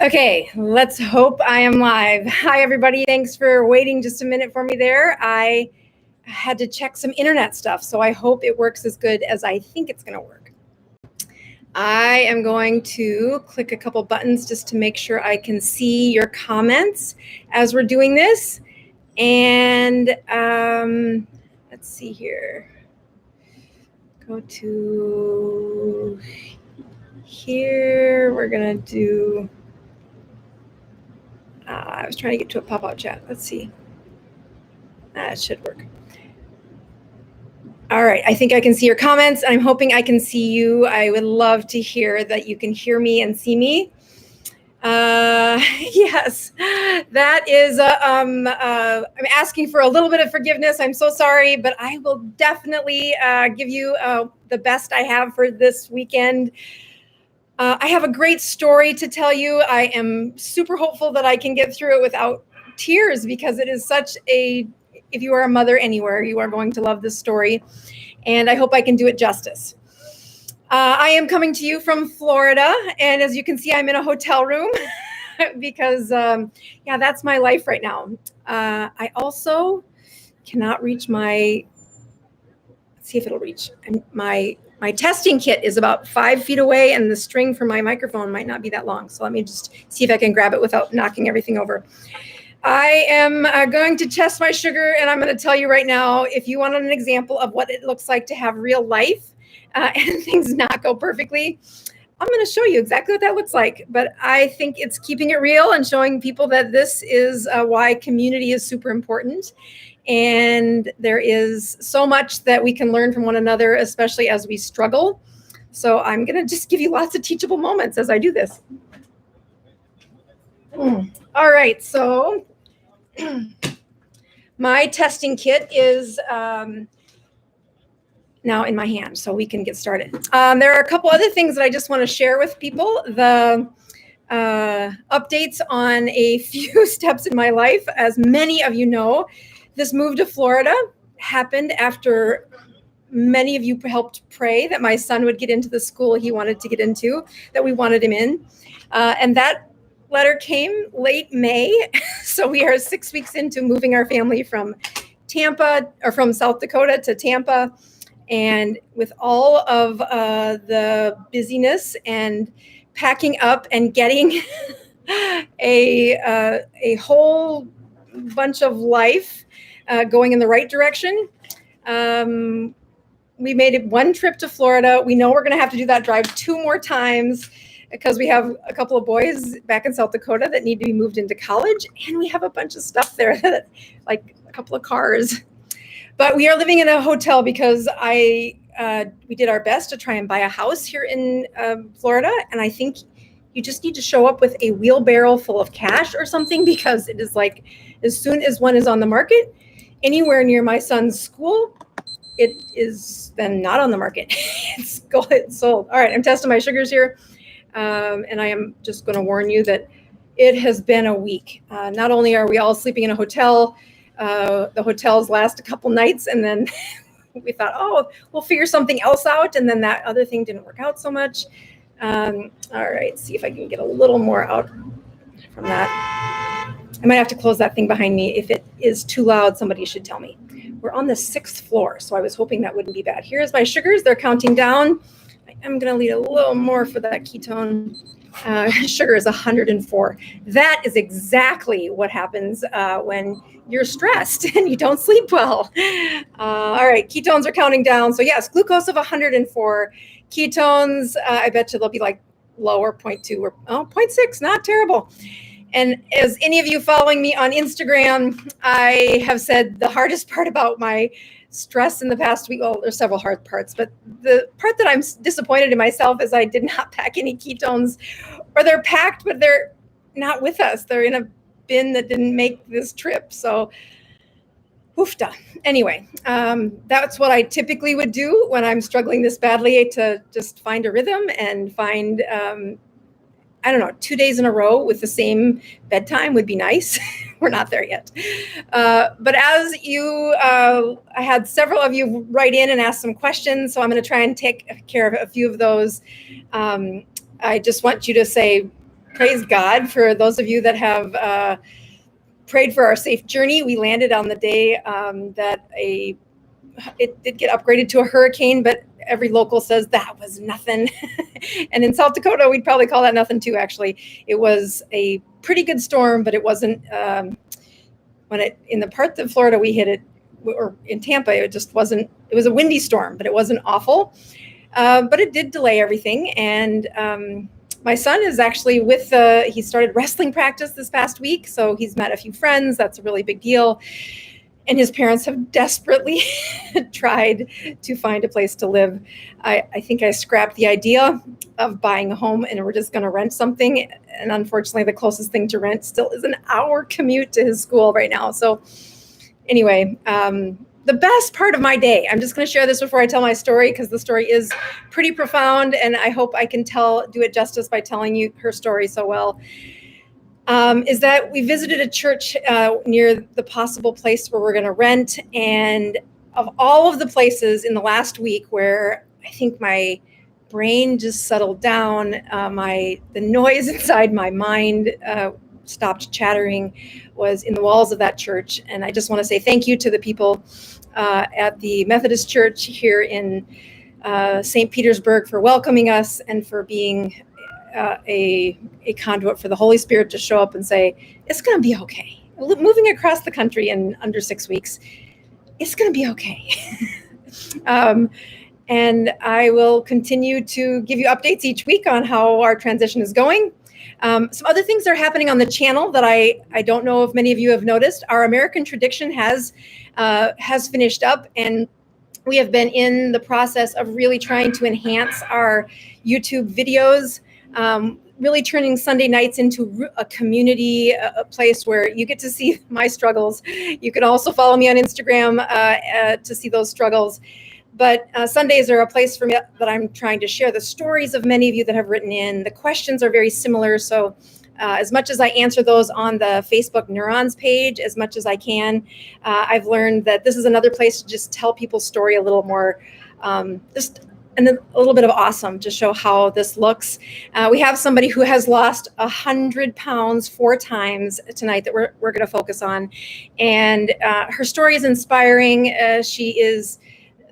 Okay, let's hope I am live. Hi, everybody. Thanks for waiting just a minute for me there. I had to check some internet stuff, so I hope it works as good as I think it's going to work. I am going to click a couple buttons just to make sure I can see your comments as we're doing this. And let's see here. Go to here. We're going to do... I was trying to get to a pop-out chat. Let's see. That should work. All right. I think I can see your comments. I'm hoping I can see you. I would love to hear that you can hear me and see me. Yes, that is, I'm asking for a little bit of forgiveness. I'm so sorry, but I will definitely give you the best I have for this weekend. I have a great story to tell you. I am super hopeful that I can get through it without tears, because it is such a, if you are a mother anywhere, you are going to love this story. And I hope I can do it justice. I am coming to you from Florida. And as you can see, I'm in a hotel room because, yeah, that's my life right now. I also cannot reach my, let's see if it'll reach my testing kit is about 5 feet away, and the string for my microphone might not be that long. So let me just see if I can grab it without knocking everything over. I am going to test my sugar, and I'm going to tell you right now, if you want an example of what it looks like to have real life and things not go perfectly, I'm going to show you exactly what that looks like. But I think it's keeping it real and showing people that this is why community is super important. And there is so much that we can learn from one another, especially as we struggle. So I'm going to just give you lots of teachable moments as I do this. All right, so my testing kit is now in my hand, so we can get started. There are a couple other things that I just want to share with people. The updates on a few steps in my life. As many of you know, this move to Florida happened after many of you helped pray that my son would get into the school he wanted to get into, that we wanted him in. And that letter came late May. So we are 6 weeks into moving our family from Tampa, or from South Dakota to Tampa. And with all of the busyness and packing up and getting a whole bunch of life going in the right direction, we made it one trip to Florida. We know we're going to have to do that drive 2 more times because we have a couple of boys back in South Dakota that need to be moved into college, and we have a bunch of stuff there, that, like a couple of cars. But we are living in a hotel because we did our best to try and buy a house here in Florida, and I think you just need to show up with a wheelbarrow full of cash or something, because it is like, as soon as one is on the market anywhere near my son's school, it is then not on the market. It's sold. All right, I'm testing my sugars here. And I am just going to warn you that it has been a week. Not only are we all sleeping in a hotel, the hotels last a couple nights, and then we thought, oh, we'll figure something else out. And then that other thing didn't work out so much. All right, see if I can get a little more out from that. I might have to close that thing behind me. If it is too loud, somebody should tell me. We're on the 6th floor, so I was hoping that wouldn't be bad. Here's my sugars. They're counting down. I'm going to need a little more for that ketone. Sugar is 104. That is exactly what happens when you're stressed and you don't sleep well. All right, ketones are counting down. So yes, glucose of 104. Ketones, I bet you they'll be like lower, 0.2 or 0.6, not terrible. And as any of you following me on Instagram, I have said the hardest part about my stress in the past week, well, there's several hard parts, but the part that I'm disappointed in myself is I did not pack any ketones, or they're packed, but they're not with us. They're in a bin that didn't make this trip. So, oofta. Anyway, that's what I typically would do when I'm struggling this badly, to just find a rhythm and find, I don't know, 2 days in a row with the same bedtime would be nice. We're not there yet. But as you, I had several of you write in and ask some questions, so I'm going to try and take care of a few of those. I just want you to say, praise God for those of you that have prayed for our safe journey. We landed on the day that it did get upgraded to a hurricane, but every local says that was nothing. And in South Dakota, we'd probably call that nothing too, actually. It was a pretty good storm, but it wasn't, in the part that Florida we hit it, or in Tampa, it just wasn't, it was a windy storm, but it wasn't awful. But it did delay everything. And my son is actually he started wrestling practice this past week. So he's met a few friends. That's a really big deal. And his parents have desperately tried to find a place to live. I think I scrapped the idea of buying a home and we're just going to rent something. And unfortunately, the closest thing to rent still is an hour commute to his school right now. So anyway, the best part of my day, I'm just going to share this before I tell my story, because the story is pretty profound. And I hope I can do it justice by telling you her story so well. Is that we visited a church near the possible place where we're going to rent. And of all of the places in the last week where I think my brain just settled down, the noise inside my mind stopped chattering, was in the walls of that church. And I just want to say thank you to the people at the Methodist Church here in St. Petersburg for welcoming us and for being a conduit for the Holy Spirit to show up and say, it's going to be okay. Moving across the country in under 6 weeks, it's going to be okay. And I will continue to give you updates each week on how our transition is going. Some other things are happening on the channel that I don't know if many of you have noticed. Our American Tradition has finished up, and we have been in the process of really trying to enhance our YouTube videos. Really turning Sunday nights into a community, a place where you get to see my struggles. You can also follow me on Instagram to see those struggles. But Sundays are a place for me that I'm trying to share the stories of many of you that have written in. The questions are very similar. So as much as I answer those on the Facebook Neurons page, as much as I can, I've learned that this is another place to just tell people's story a little more, and a little bit of awesome to show how this looks. We have somebody who has lost 100 pounds 4 times tonight that we're going to focus on. And her story is inspiring. She is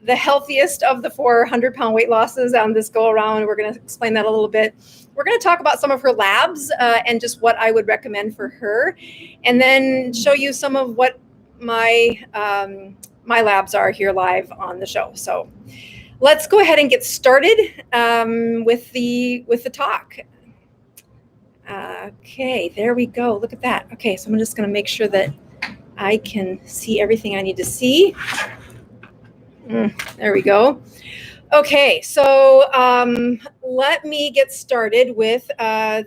the healthiest of the 400-pound weight losses on this go around. We're going to explain that a little bit. We're going to talk about some of her labs and just what I would recommend for her, and then show you some of what my labs are here live on the show. So let's go ahead and get started with the talk. Okay, there we go. Look at that. Okay, so I'm just going to make sure that I can see everything I need to see. There we go. Okay, so let me get started with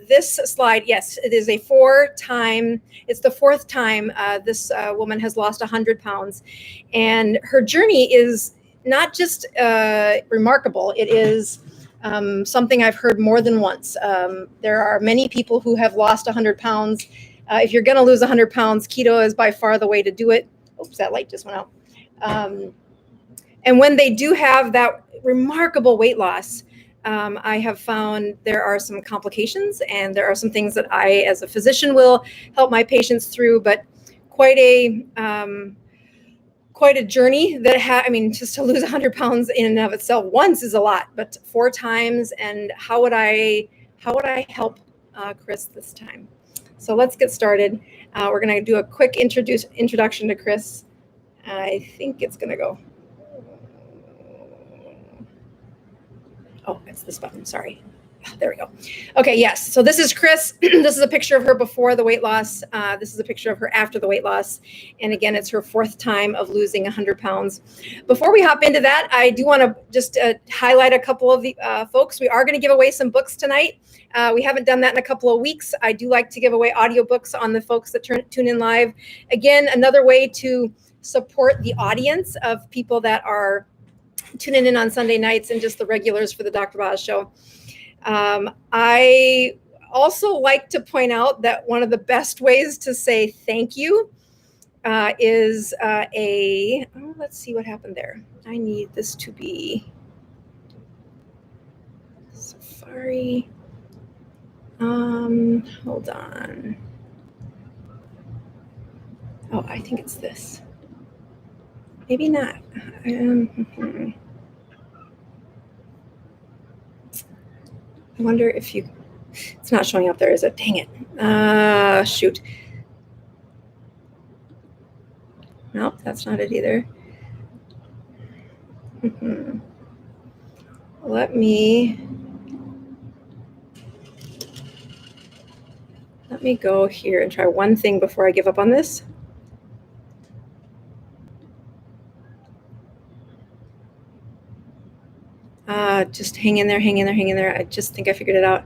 this slide. Yes, it is it's the 4th time this woman has lost 100 pounds. And her journey is not just remarkable, it is something I've heard more than once. There are many people who have lost 100 pounds. If you're going to lose 100 pounds, keto is by far the way to do it. Oops, that light just went out. And when they do have that remarkable weight loss, I have found there are some complications, and there are some things that I, as a physician, will help my patients through. But quite a journey that just to lose 100 pounds in and of itself once is a lot, but 4 times. And how would I help Kris this time? So let's get started. We're going to do a quick introduction to Kris. I think it's going to go. Oh, it's this button. Sorry. There we go. Okay, yes. So this is Kris. This is a picture of her before the weight loss. This is a picture of her after the weight loss. And again, it's her 4th time of losing 100 pounds. Before we hop into that, I do want to just highlight a couple of the folks. We are going to give away some books tonight. We haven't done that in a couple of weeks. I do like to give away audiobooks on the folks that tune in live. Again, another way to support the audience of people that are tuning in on Sunday nights and just the regulars for the Dr. Boz show. I also like to point out that one of the best ways to say thank you is let's see what happened there. I need this to be Safari. Hold on. Oh, I think it's this. Maybe not. I wonder if you, it's not showing up there, is it? Dang it. Shoot. Nope, that's not it either. Let me go here and try one thing before I give up on this. Just hang in there, hang in there, hang in there. I just think I figured it out.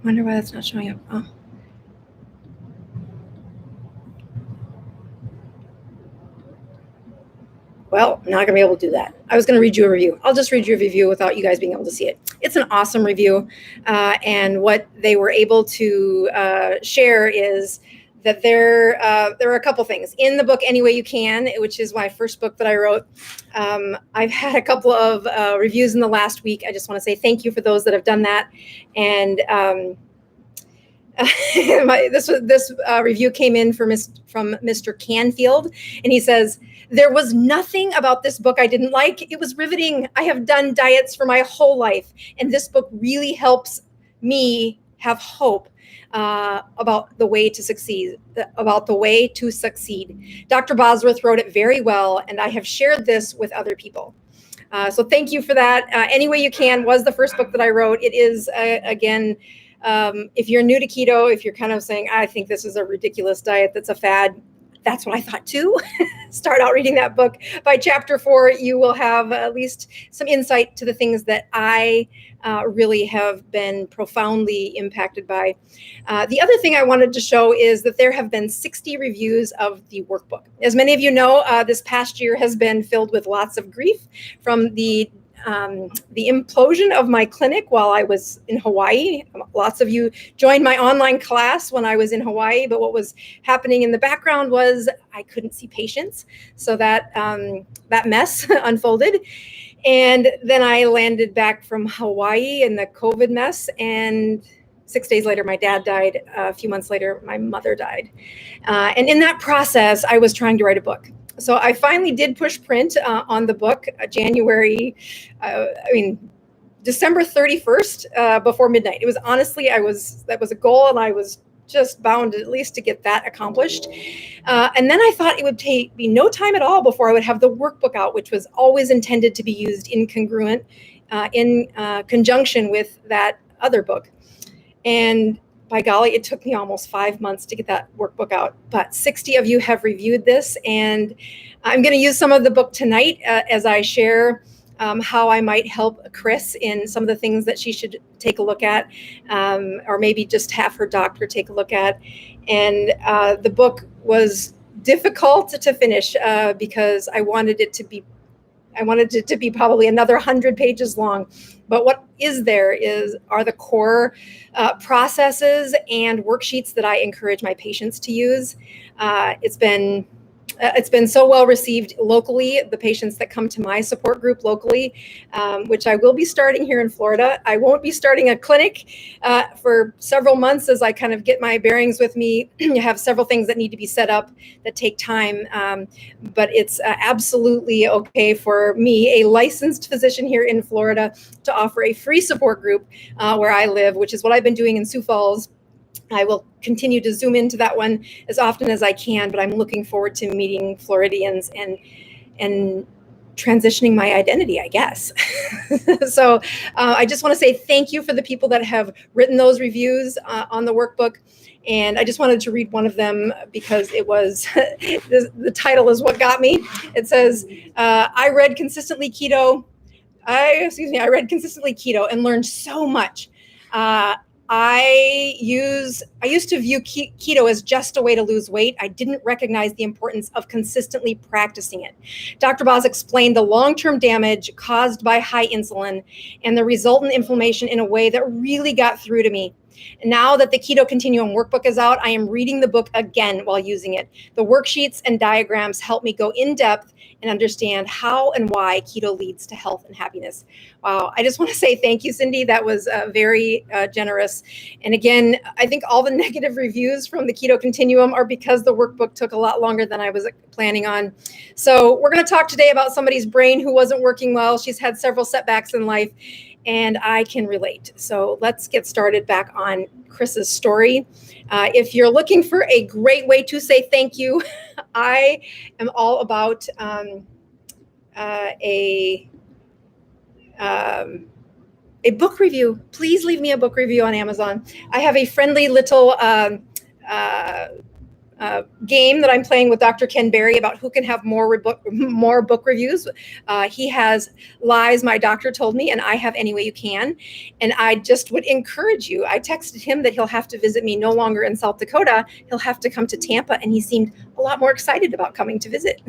Wonder why that's not showing up. Oh. Well, I'm not going to be able to do that. I was going to read you a review. I'll just read you a review without you guys being able to see it. It's an awesome review. And what they were able to share is that there are a couple things in the book, Any Way You Can, which is my first book that I wrote. I've had a couple of reviews in the last week. I just want to say thank you for those that have done that. And this review came in from Mr. Canfield, and he says, "There was nothing about this book I didn't like. It was riveting. I have done diets for my whole life, and this book really helps me have hope about the way to succeed. Dr. Bosworth wrote it very well, and I have shared this with other people." So thank you for that. Any Way You Can was the first book that I wrote. It is, again, if you're new to keto, if you're kind of saying, I think this is a ridiculous diet, that's a fad, that's what I thought too. Start out reading that book. By chapter 4, you will have at least some insight to the things that I really have been profoundly impacted by. The other thing I wanted to show is that there have been 60 reviews of the workbook. As many of you know, this past year has been filled with lots of grief from the implosion of my clinic while I was in Hawaii. Lots of you joined my online class when I was in Hawaii, but what was happening in the background was I couldn't see patients. So that mess unfolded. And then I landed back from Hawaii in the COVID mess, and 6 days later, my dad died. A few months later, my mother died. And in that process, I was trying to write a book. So I finally did push print on the book December 31st before midnight. It was honestly, that was a goal, and I was just bound at least to get that accomplished. And then I thought it would be no time at all before I would have the workbook out, which was always intended to be used in conjunction with that other book. And by golly, it took me almost 5 months to get that workbook out, but 60 of you have reviewed this, and I'm going to use some of the book tonight as I share how I might help Kris in some of the things that she should take a look at, or maybe just have her doctor take a look at. And the book was difficult to finish because I wanted it to be probably another 100 pages long. But what is there are the core processes and worksheets that I encourage my patients to use. It's been so well received locally, the patients that come to my support group locally, which I will be starting here in Florida. I won't be starting a clinic for several months as I kind of get my bearings with me. You have several things that need to be set up that take time, but it's absolutely okay for me, a licensed physician here in Florida, to offer a free support group where I live, which is what I've been doing in Sioux Falls. I will continue to zoom into that one as often as I can, but I'm looking forward to meeting Floridians and transitioning my identity, I guess. So I just want to say thank you for the people that have written those reviews on the workbook. And I just wanted to read one of them because it was, the title is what got me. It says, I read Consistently Keto and learned so much. I used to view keto as just a way to lose weight. I didn't recognize the importance of consistently practicing it. Dr. Boz explained the long-term damage caused by high insulin and the resultant inflammation in a way that really got through to me. Now that the Keto Continuum workbook is out, I am reading the book again while using it. The worksheets and diagrams help me go in depth and understand how and why keto leads to health and happiness. Wow. I just want to say thank you, Cindy. That was very generous. And again, I think all the negative reviews from the Keto Continuum are because the workbook took a lot longer than I was planning on. So we're going to talk today about somebody's brain who wasn't working well. She's had several setbacks in life, and I can relate. So let's get started back on Kris's story. If you're looking for a great way to say thank you, I am all about a book review. Please leave me a book review on Amazon. I have a friendly little game that I'm playing with Dr. Ken Berry about who can have more book reviews. He has Lies My Doctor Told Me, and I Have Any Way You Can. And I just would encourage you. I texted him that he'll have to visit me no longer in South Dakota. He'll have to come to Tampa, and he seemed a lot more excited about coming to visit.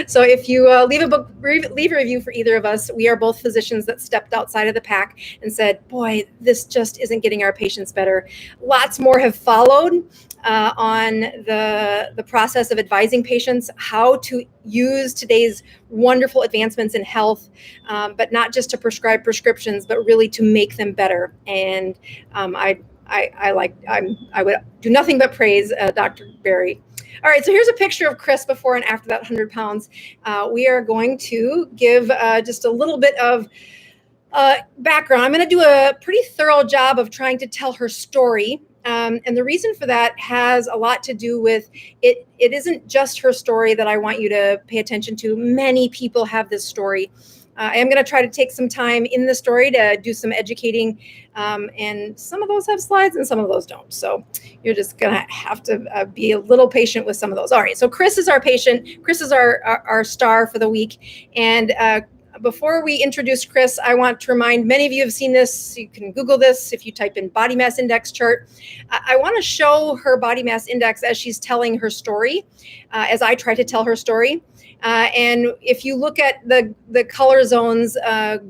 So if you leave a review for either of us, we are both physicians that stepped outside of the pack and said, boy, this just isn't getting our patients better. Lots more have followed on the process of advising patients how to use today's wonderful advancements in health, but not just to prescribe prescriptions, but really to make them better. And I would do nothing but praise Dr. Berry. All right, so here's a picture of Kris before and after that 100 pounds. We are going to give just a little bit of background. I'm going to do a pretty thorough job of trying to tell her story. And the reason for that has a lot to do with it. It isn't just her story that I want you to pay attention to. Many people have this story. I am going to try to take some time in the story to do some educating, and some of those have slides and some of those don't. So you're just going to have to be a little patient with some of those. All right, so Kris is our patient. Kris is our star for the week. And before we introduce Kris, I want to remind, many of you have seen this. You can Google this if you type in body mass index chart. I want to show her body mass index as she's telling her story, as I try to tell her story. And if you look at the color zones,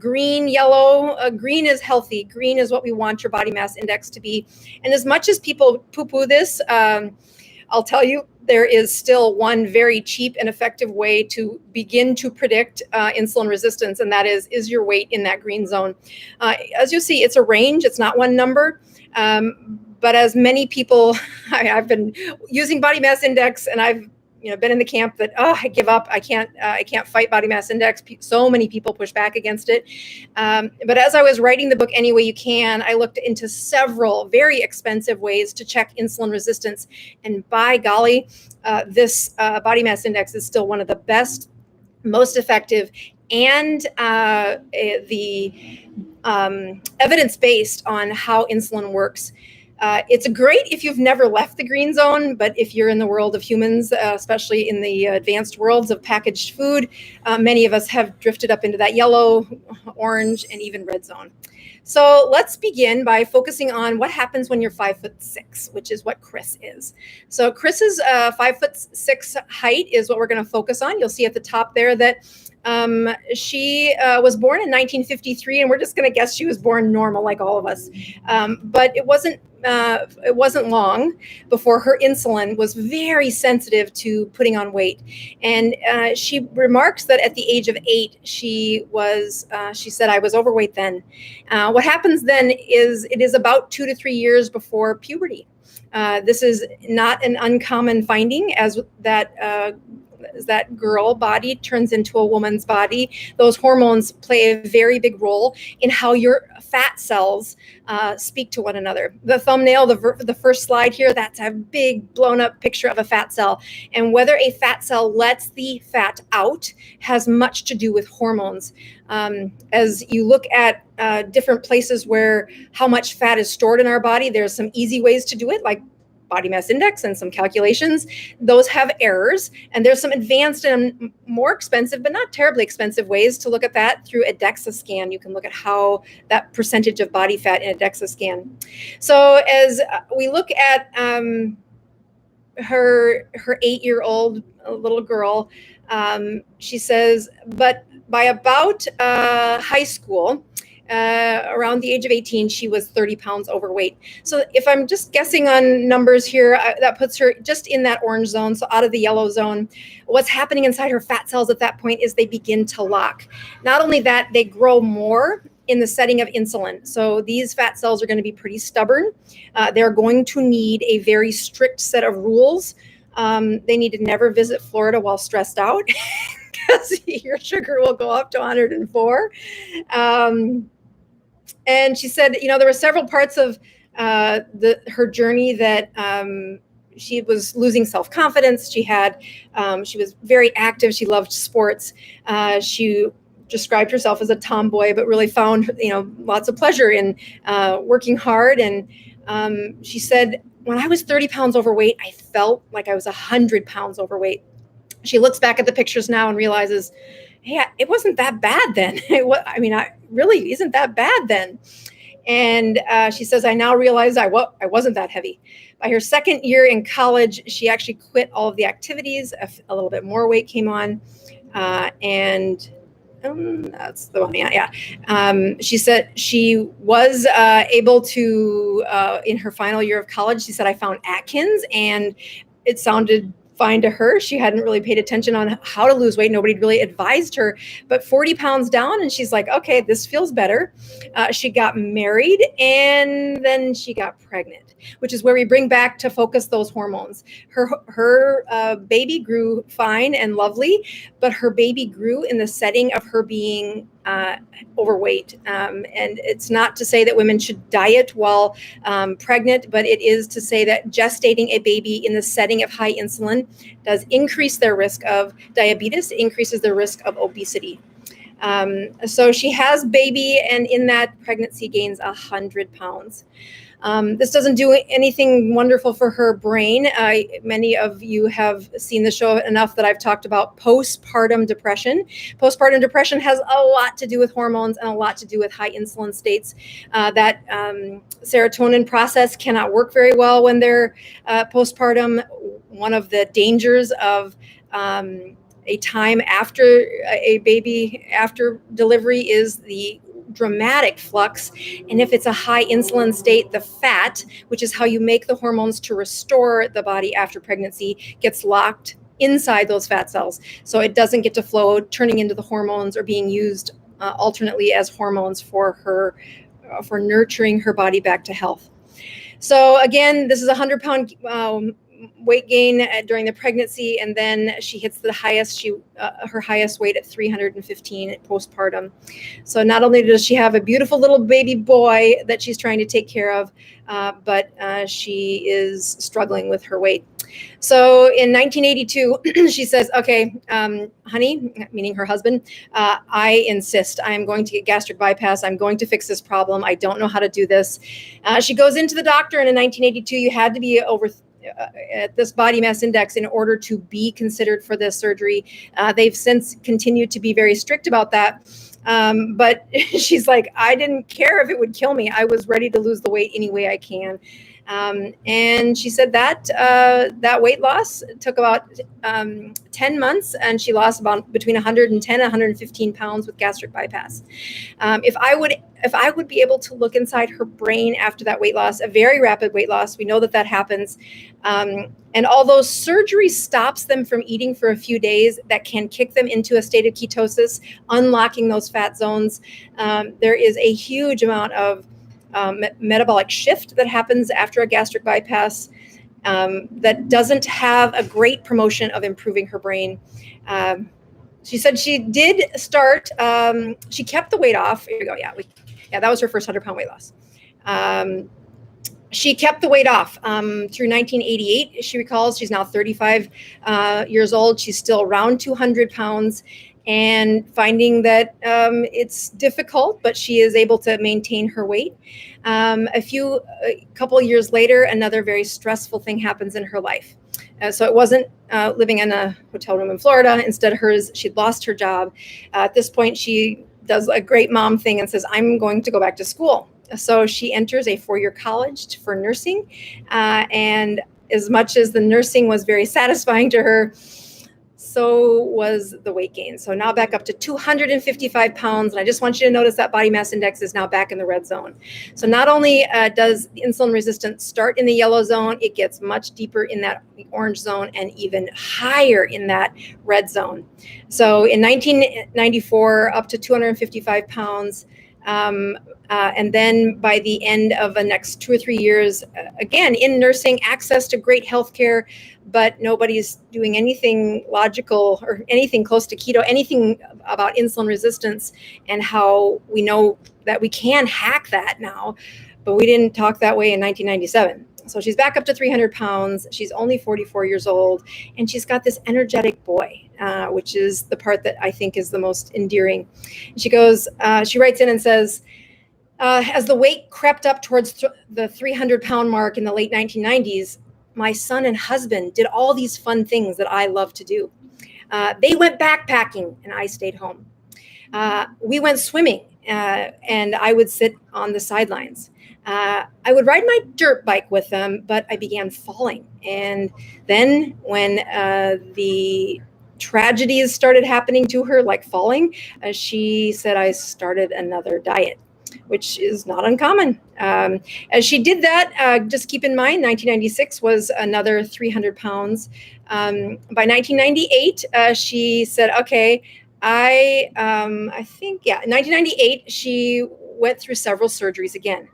green, yellow, green is healthy. Green is what we want your body mass index to be. And as much as people poo-poo this, I'll tell you, there is still one very cheap and effective way to begin to predict insulin resistance, and that is your weight in that green zone. As you see, it's a range. It's not one number. But as many people, I've been using body mass index, and I've been in the camp that, I give up. I can't fight body mass index. So many people push back against it. But as I was writing the book Any Way You Can, I looked into several very expensive ways to check insulin resistance. And by golly, this body mass index is still one of the best, most effective, and the evidence-based on how insulin works. It's great if you've never left the green zone, but if you're in the world of humans, especially in the advanced worlds of packaged food, many of us have drifted up into that yellow, orange, and even red zone. So let's begin by focusing on what happens when you're 5'6", which is what Kris is. So Kris's 5'6" height is what we're going to focus on. You'll see at the top there that she was born in 1953, and we're just going to guess she was born normal like all of us. But it wasn't long before her insulin was very sensitive to putting on weight. And she remarks that at the age of 8, she said, I was overweight then. What happens then is it is about 2 to 3 years before puberty. This is not an uncommon finding, as that girl body turns into a woman's body. Those hormones play a very big role in how your fat cells speak to one another. The thumbnail, the first slide here, that's a big blown up picture of a fat cell. And whether a fat cell lets the fat out has much to do with hormones. As you look at different places where how much fat is stored in our body, there's some easy ways to do it, like body mass index and some calculations. Those have errors, and there's some advanced and more expensive, but not terribly expensive ways to look at that through a DEXA scan. You can look at how that percentage of body fat in a DEXA scan. So as we look at her 8-year-old little girl, she says, but by about high school, around the age of 18, she was 30 pounds overweight. So if I'm just guessing on numbers here, that puts her just in that orange zone, so out of the yellow zone. What's happening inside her fat cells at that point is they begin to lock. Not only that, they grow more in the setting of insulin. So these fat cells are going to be pretty stubborn. They're going to need a very strict set of rules. They need to never visit Florida while stressed out because your sugar will go up to 104. And she said, there were several parts of her journey that she was losing self-confidence. She was very active. She loved sports. She described herself as a tomboy, but really found, lots of pleasure in working hard. And she said, when I was 30 pounds overweight, I felt like I was 100 pounds overweight. She looks back at the pictures now and realizes, hey, it wasn't that bad then. I really isn't that bad then. And she says, I now realize I wasn't that heavy. By her second year in college, she actually quit all of the activities. A little bit more weight came on. That's the one. Yeah. She said she was able to, in her final year of college, she said, I found Atkins and it sounded fine to her. She hadn't really paid attention on how to lose weight. Nobody really advised her, but 40 pounds down. And she's like, okay, this feels better. She got married and then she got pregnant, which is where we bring back to focus those hormones. Her baby grew fine and lovely, but her baby grew in the setting of her being overweight. And it's not to say that women should diet while pregnant, but it is to say that gestating a baby in the setting of high insulin does increase their risk of diabetes, increases their risk of obesity. So she has baby, and in that pregnancy gains 100 pounds. This doesn't do anything wonderful for her brain. Many of you have seen the show enough that I've talked about postpartum depression. Postpartum depression has a lot to do with hormones and a lot to do with high insulin states. That serotonin process cannot work very well when they're postpartum. One of the dangers of a time after a baby, after delivery, is the dramatic flux. And if it's a high insulin state, the fat, which is how you make the hormones to restore the body after pregnancy, gets locked inside those fat cells. So it doesn't get to flow, turning into the hormones or being used alternately as hormones for her, for nurturing her body back to health. So again, this is a 100-pound weight gain during the pregnancy, and then she hits the highest, her highest weight at 315 at postpartum. So not only does she have a beautiful little baby boy that she's trying to take care of, but she is struggling with her weight. So in 1982, she says, okay, honey, meaning her husband, I insist. I'm going to get gastric bypass. I'm going to fix this problem. I don't know how to do this. She goes into the doctor, and in 1982, you had to be over at this body mass index in order to be considered for this surgery. They've since continued to be very strict about that. But she's like, I didn't care if it would kill me. I was ready to lose the weight any way I can. And she said that that weight loss took about 10 months, and she lost about between 110 and 115 pounds with gastric bypass. If I would be able to look inside her brain after that weight loss, a very rapid weight loss, we know that happens. And although surgery stops them from eating for a few days, that can kick them into a state of ketosis, unlocking those fat zones. There is a huge amount of metabolic shift that happens after a gastric bypass that doesn't have a great promotion of improving her brain. She said she did start, she kept the weight off. Here we go. Yeah, that was her first 100-pound weight loss. She kept the weight off through 1988. She recalls she's now 35 years old. She's still around 200 pounds. And finding that it's difficult, but she is able to maintain her weight. A couple of years later, another very stressful thing happens in her life. So it wasn't living in a hotel room in Florida. Instead, she'd lost her job. At this point, she does a great mom thing and says, I'm going to go back to school. So she enters a 4-year college for nursing. And as much as the nursing was very satisfying to her, so was the weight gain. So now back up to 255 pounds. And I just want you to notice that body mass index is now back in the red zone. So not only does insulin resistance start in the yellow zone, it gets much deeper in that orange zone and even higher in that red zone. So in 1994, up to 255 pounds. And then by the end of the next 2 or 3 years, again, in nursing, access to great healthcare, but nobody's doing anything logical or anything close to keto, anything about insulin resistance and how we know that we can hack that now, but we didn't talk that way in 1997. So she's back up to 300 pounds. She's only 44 years old, and she's got this energetic boy, which is the part that I think is the most endearing. She goes, she writes in and says, as the weight crept up towards the 300-pound mark in the late 1990s, my son and husband did all these fun things that I love to do. They went backpacking, and I stayed home. We went swimming, and I would sit on the sidelines. I would ride my dirt bike with them, but I began falling. And then when the tragedies started happening to her, like falling, she said, I started another diet, which is not uncommon. As she did that, just keep in mind, 1996 was another 300 pounds. By 1998, she said, okay, in 1998, she went through several surgeries again.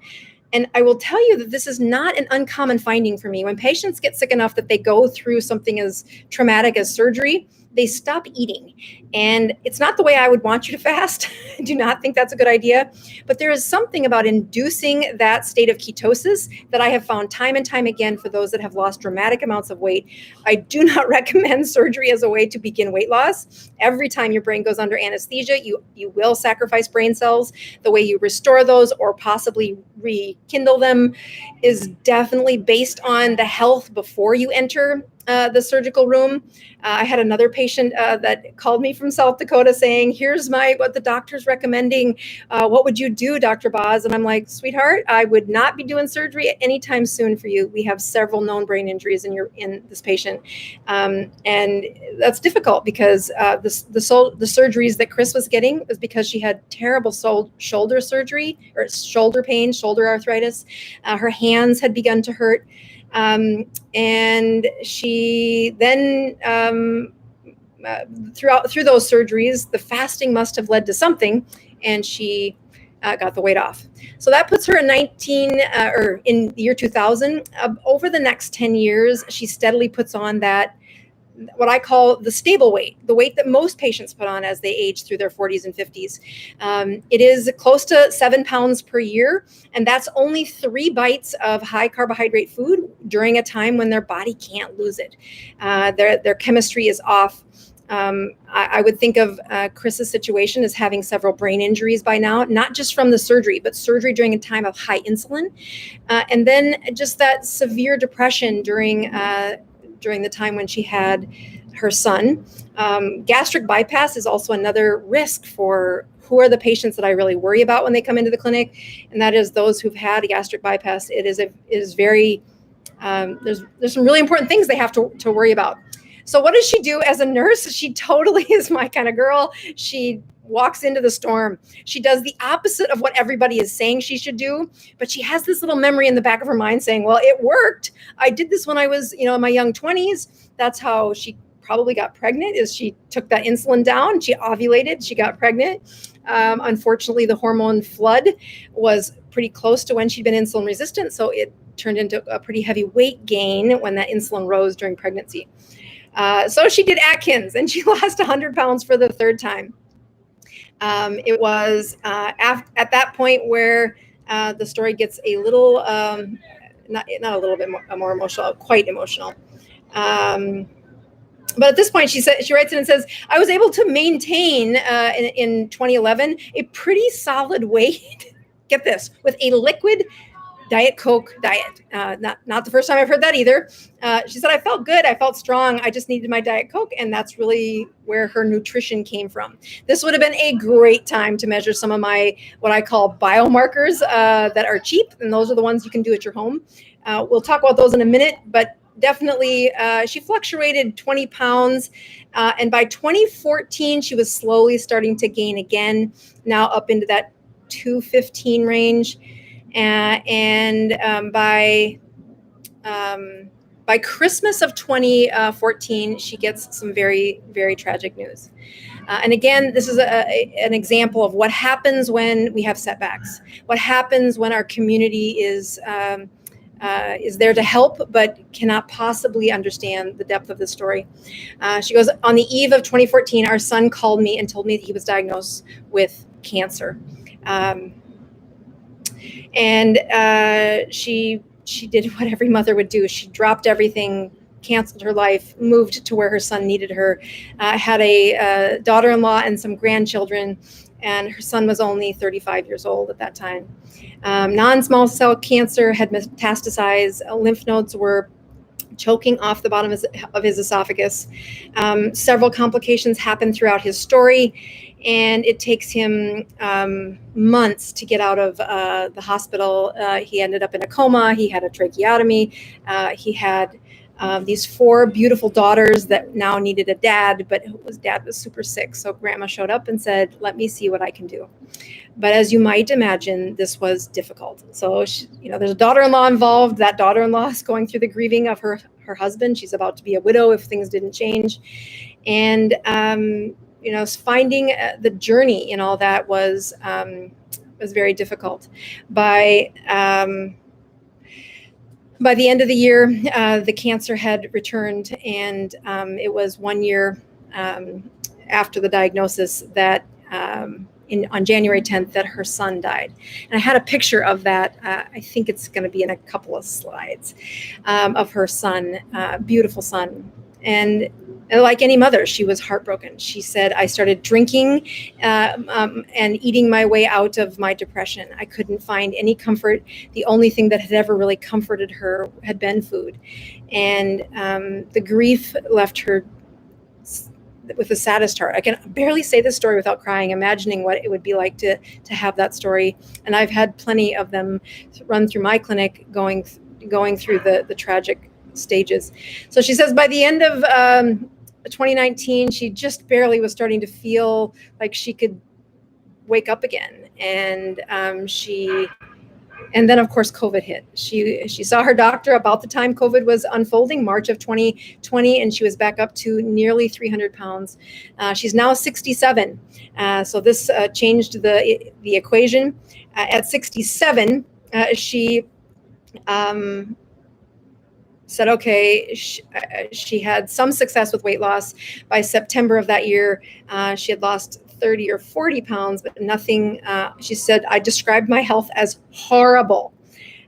And I will tell you that this is not an uncommon finding for me. When patients get sick enough that they go through something as traumatic as surgery, they stop eating. And it's not the way I would want you to fast. I do not think that's a good idea. But there is something about inducing that state of ketosis that I have found time and time again for those that have lost dramatic amounts of weight. I do not recommend surgery as a way to begin weight loss. Every time your brain goes under anesthesia, you will sacrifice brain cells. The way you restore those or possibly rekindle them is definitely based on the health before you enter the surgical room. I had another patient that called me from South Dakota saying, here's what the doctor's recommending. What would you do, Dr. Boz? And I'm like, sweetheart, I would not be doing surgery anytime soon for you. We have several known brain injuries in this patient. And that's difficult because the surgeries that Kris was getting was because she had terrible shoulder surgery or shoulder pain, shoulder arthritis. Her hands had begun to hurt. And she then, through those surgeries, the fasting must have led to something, and she got the weight off. So that puts her in in the year 2000. Over the next 10 years, she steadily puts on that, what I call the stable weight, the weight that most patients put on as they age through their 40s and 50s. It is close to 7 pounds per year, and that's only 3 bites of high carbohydrate food during a time when their body can't lose it. Their chemistry is off. I would think of Kris's situation as having several brain injuries by now, not just from the surgery, but surgery during a time of high insulin. And then just that severe depression during the time when she had her son. Gastric bypass is also another risk for who are the patients that I really worry about when they come into the clinic, and that is those who've had a gastric bypass. It is very, there's some really important things they have to worry about. So what does she do as a nurse? She totally is my kind of girl. She walks into the storm. She does the opposite of what everybody is saying she should do, but she has this little memory in the back of her mind saying, well, it worked. I did this when I was, in my young 20s. That's how she probably got pregnant, is she took that insulin down, she ovulated, she got pregnant. Unfortunately, the hormone flood was pretty close to when she'd been insulin resistant, so it turned into a pretty heavy weight gain when that insulin rose during pregnancy. So she did Atkins, and she lost 100 pounds for the 3rd time. It was at that point where the story gets a little, not a little bit more emotional, quite emotional. But at this point, she writes in and says, I was able to maintain in 2011 a pretty solid weight, get this, with a liquid Diet Coke diet. Not the first time I've heard that either. She said, I felt good. I felt strong. I just needed my Diet Coke. And that's really where her nutrition came from. This would have been a great time to measure some of my, what I call biomarkers that are cheap. And those are the ones you can do at your home. We'll talk about those in a minute. But definitely, she fluctuated 20 pounds. And by 2014, she was slowly starting to gain again, now up into that 215 range. By Christmas of 2014, she gets some very, very tragic news. And again, this is an example of what happens when we have setbacks. What happens when our community is there to help, but cannot possibly understand the depth of the story. She goes, on the eve of 2014, our son called me and told me that he was diagnosed with cancer. She did what every mother would do. She dropped everything, canceled her life, moved to where her son needed her, had a daughter-in-law and some grandchildren, and her son was only 35 years old at that time. Non-small cell cancer had metastasized. Lymph nodes were choking off the bottom of his esophagus. Several complications happened throughout his story, and it takes him months to get out of the hospital. He ended up in a coma. He had a tracheotomy. He had these 4 beautiful daughters that now needed a dad, but his dad was super sick. So grandma showed up and said, let me see what I can do. But as you might imagine, this was difficult. So, there's a daughter-in-law involved. That daughter-in-law is going through the grieving of her husband. She's about to be a widow if things didn't change. And, finding the journey in all that was very difficult. By the end of the year, the cancer had returned, and it was 1 year after the diagnosis that on January 10th that her son died. And I had a picture of that. I think it's going to be in a couple of slides of her son, beautiful son. And like any mother, she was heartbroken. She said, I started drinking and eating my way out of my depression. I couldn't find any comfort. The only thing that had ever really comforted her had been food. And the grief left her with the saddest heart. I can barely say this story without crying, imagining what it would be like to have that story. And I've had plenty of them run through my clinic going through the tragic stages. So she says by the end of 2019, she just barely was starting to feel like she could wake up again. And then, of course, COVID hit. She saw her doctor about the time COVID was unfolding, March of 2020, and she was back up to nearly 300 pounds. She's now 67. So this changed the equation. At 67, she said, okay, she had some success with weight loss. By September of that year, she had lost 30 or 40 pounds, but nothing. She said, I described my health as horrible.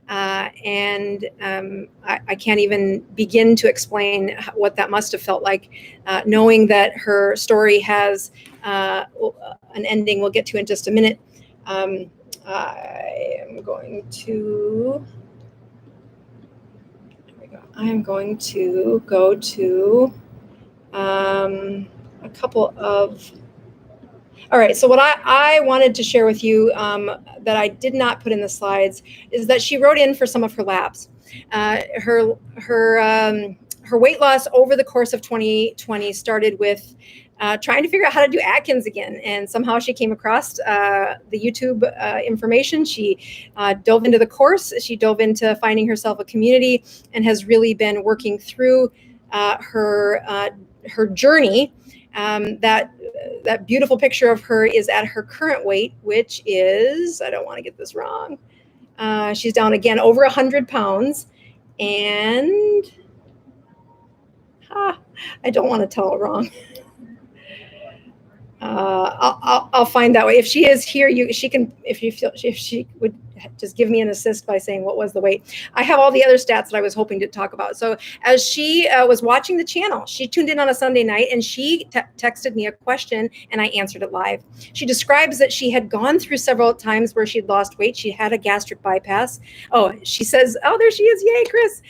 And I can't even begin to explain what that must have felt like, knowing that her story has an ending we'll get to in just a minute. I am going to go to a couple of. All right, so what I wanted to share with you that I did not put in the slides is that she wrote in for some of her labs. Her weight loss over the course of 2020 started with trying to figure out how to do Atkins again. And somehow she came across the YouTube information. She dove into the course. She dove into finding herself a community and has really been working through her journey. That beautiful picture of her is at her current weight, which is, I don't want to get this wrong. She's down again over 100 pounds. And I don't want to tell it wrong. I'll find that way. If she is here, she can. If she would just give me an assist by saying what was the weight. I have all the other stats that I was hoping to talk about. So as she was watching the channel, she tuned in on a Sunday night and she texted me a question and I answered it live. She describes that she had gone through several times where she'd lost weight. She had a gastric bypass. Oh, she says, oh, there she is. Yay, Kris.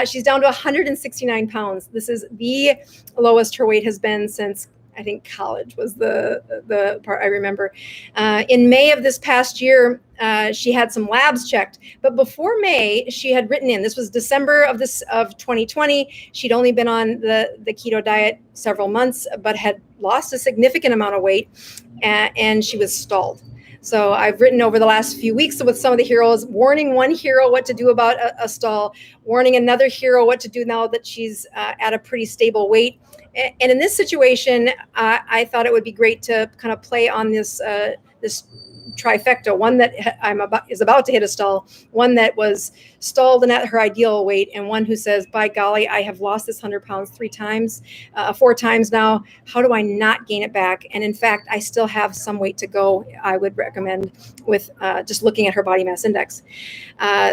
She's down to 169 pounds. This is the lowest her weight has been since I think college was the part I remember. In May of this past year, she had some labs checked. But before May, she had written in, this was December of 2020. She'd only been on the keto diet several months, but had lost a significant amount of weight, and she was stalled. So I've written over the last few weeks with some of the heroes, warning one hero what to do about a stall, warning another hero what to do now that she's at a pretty stable weight. And in this situation, I thought it would be great to kind of play on this trifecta, one that is about to hit a stall, one that was stalled and at her ideal weight, and one who says, by golly, I have lost this 100 pounds 4 times now. How do I not gain it back? And in fact, I still have some weight to go, I would recommend, with just looking at her body mass index.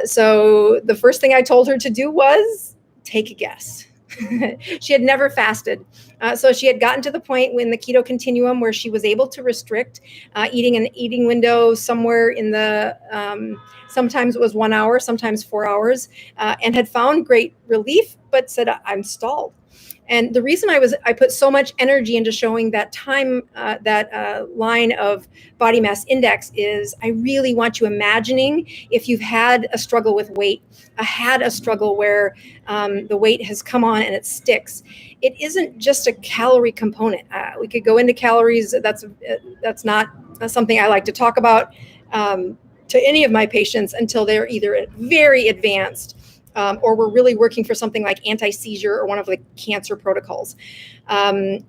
So the first thing I told her to do was take a guess. She had never fasted. So she had gotten to the point in the keto continuum where she was able to restrict eating window somewhere in the, sometimes it was 1 hour, sometimes 4 hours, and had found great relief, but said, I'm stalled. And the reason I put so much energy into showing that time, line of body mass index is I really want you imagining if you've had a struggle with weight, had a struggle where the weight has come on and it sticks. It isn't just a calorie component. We could go into calories. That's not something I like to talk about to any of my patients until they're either very advanced or we're really working for something like anti-seizure or one of the cancer protocols.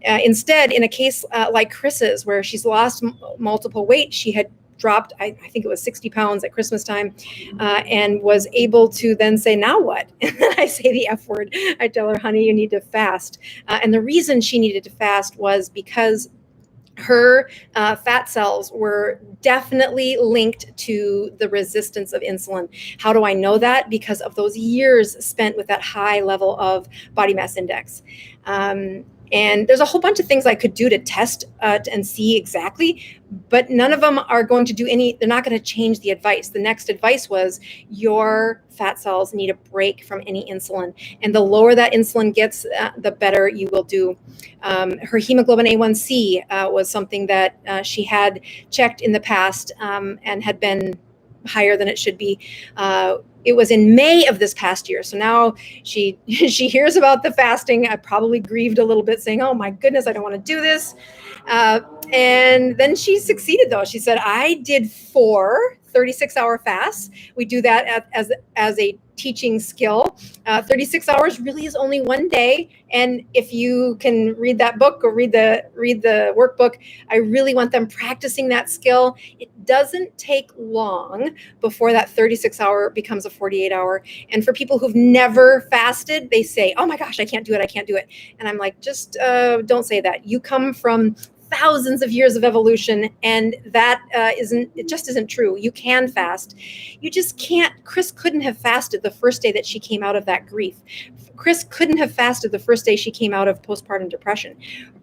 Instead, in a case like Kris's, where she's lost multiple weight, she had dropped, I think it was 60 pounds at Christmas time, and was able to then say, now what? And then I say the F word. I tell her, honey, you need to fast. And the reason she needed to fast was because her fat cells were definitely linked to the resistance of insulin. How do I know that? Because of those years spent with that high level of body mass index. And there's a whole bunch of things I could do to test and see exactly, but none of them are going to do they're not going to change the advice. The next advice was your fat cells need a break from any insulin. And the lower that insulin gets, the better you will do. Her hemoglobin A1C was something that she had checked in the past and had been higher than it should be. It was in May of this past year. So now she hears about the fasting. I probably grieved a little bit saying, oh my goodness, I don't want to do this. And then she succeeded though. She said, I did 4 36-hour fasts. We do that as a teaching skill. 36 hours really is only one day. And if you can read that book or read the workbook, I really want them practicing that skill. It doesn't take long before that 36-hour becomes a 48-hour. And for people who've never fasted, they say, oh my gosh, I can't do it. I can't do it. And I'm like, just don't say that. You come from thousands of years of evolution, and that just isn't true. You can fast. You just can't. Kris couldn't have fasted the first day that she came out of that grief. Kris couldn't have fasted the first day she came out of postpartum depression.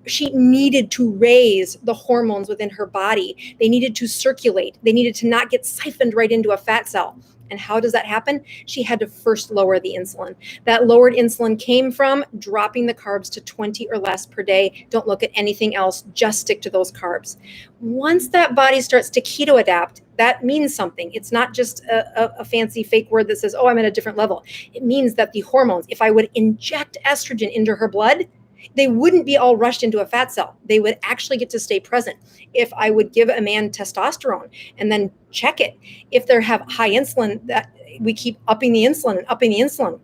She needed to raise the hormones within her body. They needed to circulate. They needed to not get siphoned right into a fat cell. And how does that happen? She had to first lower the insulin. That lowered insulin came from dropping the carbs to 20 or less per day. Don't look at anything else. Just stick to those carbs. Once that body starts to keto adapt, that means something. It's not just a fancy fake word that says, oh, I'm at a different level. It means that the hormones, if I would inject estrogen into her blood, they wouldn't be all rushed into a fat cell. They would actually get to stay present. If I would give a man testosterone and then check it, if they have high insulin, that we keep upping the insulin and upping the insulin.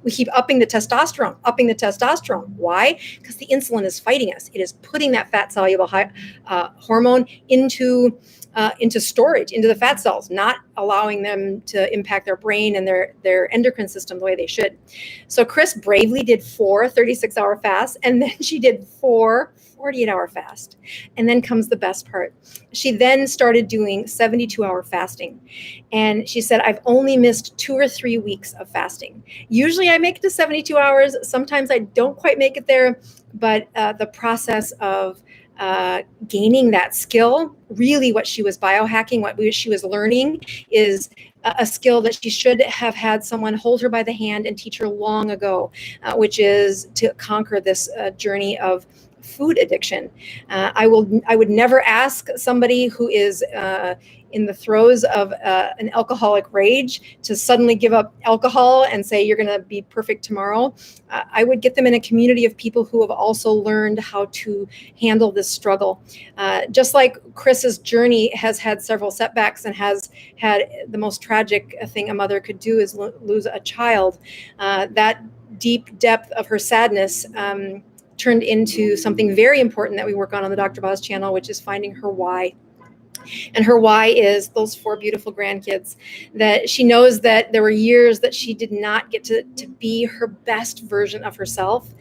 We keep upping the testosterone. Why? Because the insulin is fighting us. It is putting that fat soluble hormone into storage, into the fat cells, not allowing them to impact their brain and their endocrine system the way they should. So Kris bravely did 4 36-hour fasts, and then she did 4 48-hour fasts. And then comes the best part. She then started doing 72-hour fasting. And she said, I've only missed 2 or 3 weeks of fasting. Usually I make it to 72 hours. Sometimes I don't quite make it there, but the process of gaining that skill, really what she was biohacking, what she was learning is a skill that she should have had someone hold her by the hand and teach her long ago, which is to conquer this journey of food addiction. I would never ask somebody who is in the throes of an alcoholic rage to suddenly give up alcohol and say you're going to be perfect tomorrow. I would get them in a community of people who have also learned how to handle this struggle. Just like Kris's journey has had several setbacks and has had the most tragic thing a mother could do is lose a child. That deep depth of her sadness turned into something very important that we work on the Dr. Boz channel, which is finding her why. And her why is those 4 beautiful grandkids, that she knows that there were years that she did not get to be her best version of herself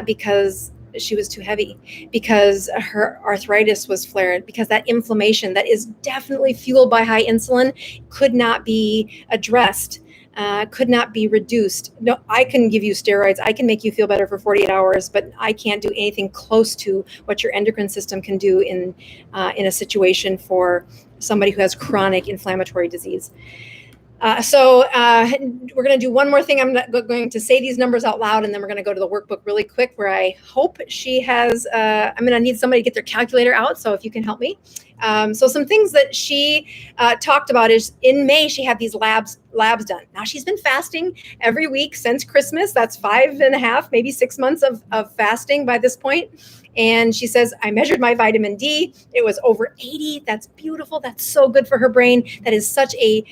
because she was too heavy, because her arthritis was flared, because that inflammation that is definitely fueled by high insulin could not be addressed. Could not be reduced. No, I can give you steroids. I can make you feel better for 48 hours, but I can't do anything close to what your endocrine system can do in a situation for somebody who has chronic inflammatory disease. So we're going to do one more thing. I'm going to say these numbers out loud, and then we're going to go to the workbook really quick, where I hope she has, I'm going to need somebody to get their calculator out. So if you can help me. So some things that she talked about is in May, she had these labs done. Now she's been fasting every week since Christmas. That's 5.5, maybe 6 months of fasting by this point. And she says, I measured my vitamin D. It was over 80. That's beautiful. That's so good for her brain. That is such a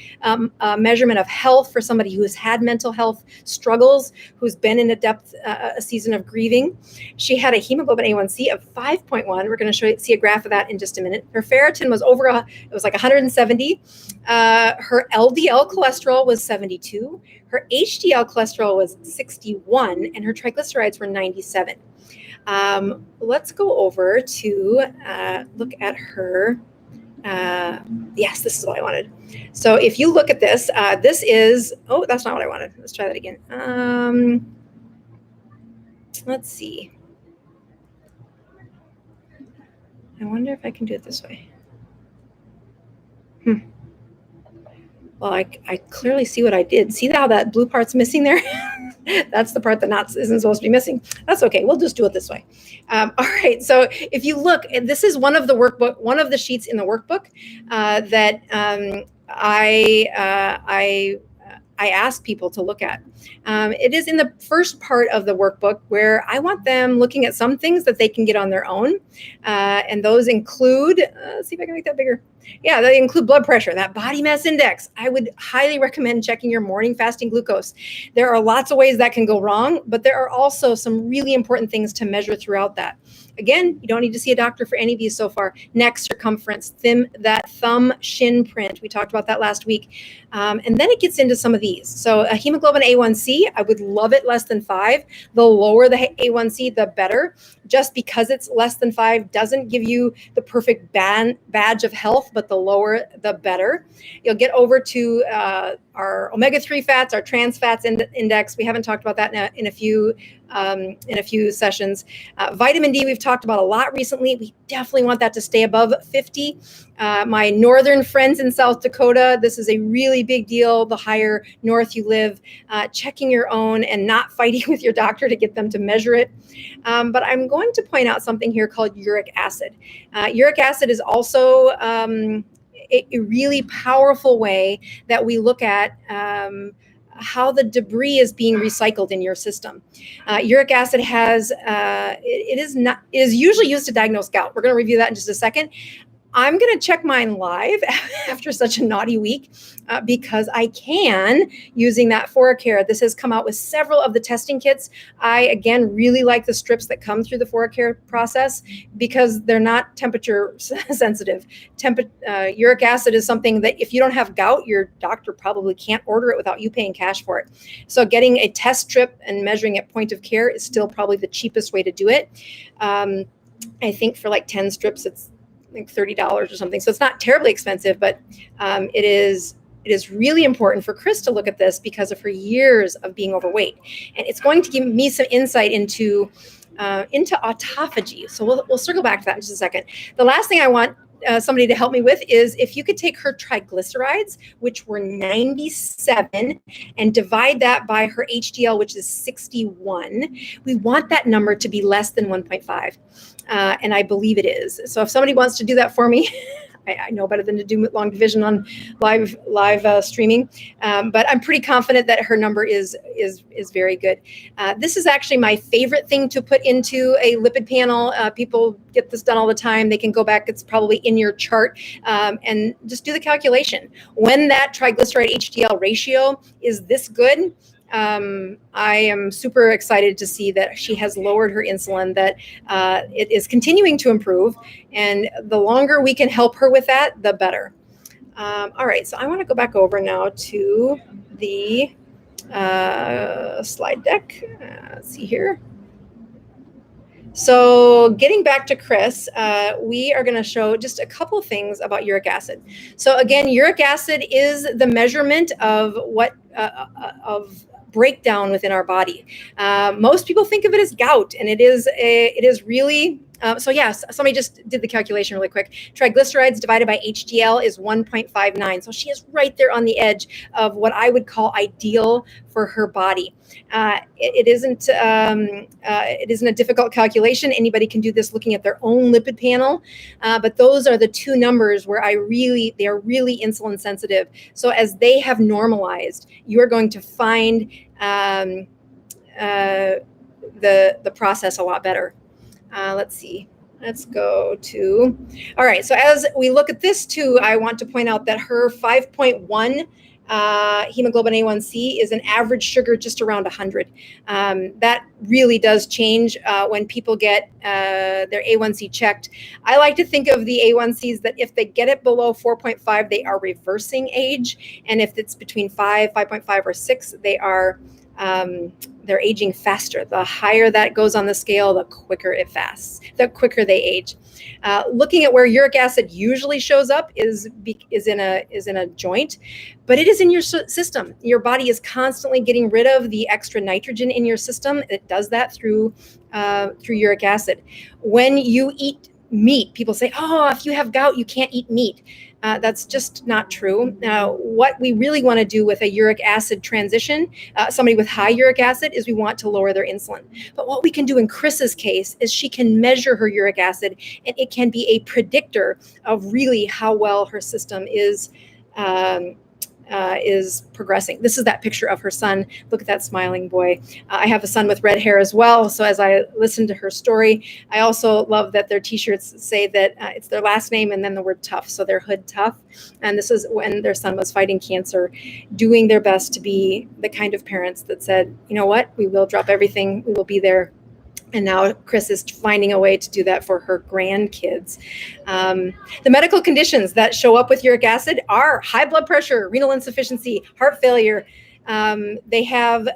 measurement of health for somebody who has had mental health struggles, who's been in a season of grieving. She had a hemoglobin A1C of 5.1. We're going to see a graph of that in just a minute. Her ferritin was it was like 170. Her LDL cholesterol was 72. Her HDL cholesterol was 61, and her triglycerides were 97. Let's go over to look at her. Yes, this is what I wanted. So if you look at this, this is, oh, that's not what I wanted. Let's try that again. Let's see. I wonder if I can do it this way. Well, I clearly see what I did. See how that blue part's missing there? That's the part that isn't supposed to be missing. That's okay. We'll just do it this way. All right. So if you look, this is one of the sheets in the workbook that I ask people to look at. It is in the first part of the workbook where I want them looking at some things that they can get on their own. And those include, let's see if I can make that bigger. Yeah, they include blood pressure, that body mass index. I would highly recommend checking your morning fasting glucose. There are lots of ways that can go wrong, but there are also some really important things to measure throughout that. Again, you don't need to see a doctor for any of these so far. Neck circumference, that thumb shin print. We talked about that last week. And then it gets into some of these. So a hemoglobin A1C, I would love it less than 5. The lower the A1C, the better. Just because it's less than 5 doesn't give you the perfect badge of health, but the lower, the better. You'll get over to our omega-3 fats, our trans fats index. We haven't talked about that in a few sessions. Vitamin D, we've talked about a lot recently. We definitely want that to stay above 50. My northern friends in South Dakota, this is a really big deal. The higher north you live, checking your own and not fighting with your doctor to get them to measure it. But I'm going to point out something here called uric acid. Uric acid is also a really powerful way that we look at how the debris is being recycled in your system. Uric acid is usually used to diagnose gout. We're going to review that in just a second. I'm going to check mine live after such a naughty week because I can, using that ForaCare. This has come out with several of the testing kits. I, again, really like the strips that come through the ForaCare process because they're not temperature sensitive. Uric acid is something that if you don't have gout, your doctor probably can't order it without you paying cash for it. So getting a test strip and measuring at point of care is still probably the cheapest way to do it. I think for like 10 strips, it's like $30 or something. So it's not terribly expensive, but it is really important for Kris to look at this because of her years of being overweight. And it's going to give me some insight into autophagy. So we'll circle back to that in just a second. The last thing I want somebody to help me with is if you could take her triglycerides, which were 97, and divide that by her HDL, which is 61. We want that number to be less than 1.5. And I believe it is. So if somebody wants to do that for me, I know better than to do long division on live streaming, but I'm pretty confident that her number is very good. This is actually my favorite thing to put into a lipid panel. People get this done all the time. They can go back. It's probably in your chart, and just do the calculation. When that triglyceride HDL ratio is this good, I am super excited to see that she has lowered her insulin, that it is continuing to improve. And the longer we can help her with that, the better. All right, so I want to go back over now to the slide deck. Let's see here. So getting back to Kris, we are going to show just a couple of things about uric acid. So again, uric acid is the measurement of what of breakdown within our body. Most people think of it as gout, and it is really. So yes, somebody just did the calculation really quick. Triglycerides divided by HDL is 1.59. So she is right there on the edge of what I would call ideal for her body. It isn't a difficult calculation. Anybody can do this looking at their own lipid panel. But those are the two numbers where they are really insulin sensitive. So as they have normalized, you are going to find the process a lot better. Let's see. Let's go to, all right. So as we look at this too, I want to point out that her 5.1 hemoglobin A1C is an average sugar just around 100. That really does change when people get their A1C checked. I like to think of the A1Cs that if they get it below 4.5, they are reversing age. And if it's between 5.5 or 6, they are they're aging faster. The higher that goes on the scale, the quicker it fasts, the quicker they age. Looking at where uric acid usually shows up is in a joint, but it is in your system. Your body is constantly getting rid of the extra nitrogen in your system. It does that through uric acid. When you eat meat, people say, "Oh, if you have gout, you can't eat meat." That's just not true. Now, what we really want to do with a uric acid transition, somebody with high uric acid, is we want to lower their insulin. But what we can do in Kris's case is she can measure her uric acid, and it can be a predictor of really how well her system is progressing. This is that picture of her son. Look at that smiling boy. I have a son with red hair as well. So as I listen to her story, I also love that their t-shirts say that it's their last name and then the word tough. So they're Hood Tough. And this is when their son was fighting cancer, doing their best to be the kind of parents that said, you know what, we will drop everything. We will be there. And now Kris is finding a way to do that for her grandkids. The medical conditions that show up with uric acid are high blood pressure, renal insufficiency, heart failure. They have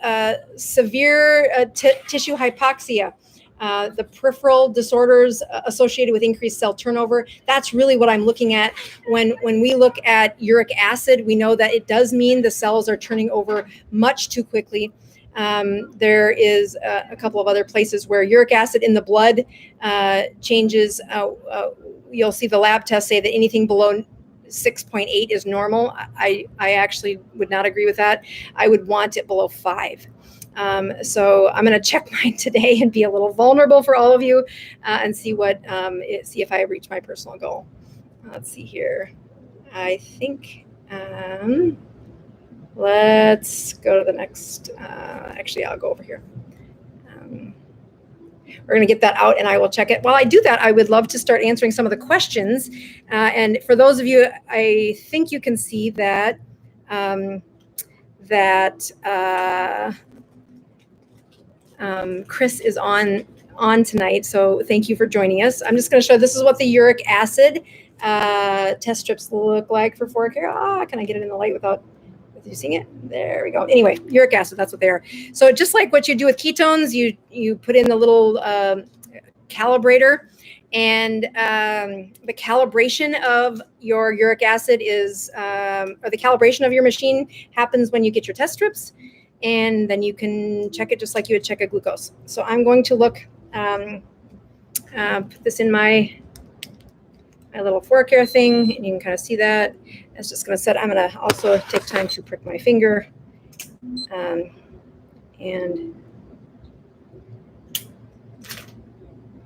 severe tissue hypoxia, the peripheral disorders associated with increased cell turnover. That's really what I'm looking at. When we look at uric acid, we know that it does mean the cells are turning over much too quickly. There is a couple of other places where uric acid in the blood changes. You'll see the lab tests say that anything below 6.8 is normal. I actually would not agree with that. I would want it below 5. So I'm going to check mine today and be a little vulnerable for all of you and see see if I reach my personal goal. Let's see here. I think. Let's go to the next. Actually, I'll go over here. We're going to get that out and I will check it. While I do that, I would love to start answering some of the questions. And for those of you, I think you can see that Kris is on tonight. So thank you for joining us. I'm just going to show, this is what the uric acid test strips look like for 4K. Can I get it in the light without you seeing it? There we go. Anyway, uric acid, that's what they are. So just like what you do with ketones, you put in the little calibrator, and the calibration of your uric acid is, or the calibration of your machine happens when you get your test strips, and then you can check it just like you would check a glucose. So I'm going to look, put this in my my little floor care thing, and you can kind of see that. It's just going to set. I'm going to also take time to prick my finger. And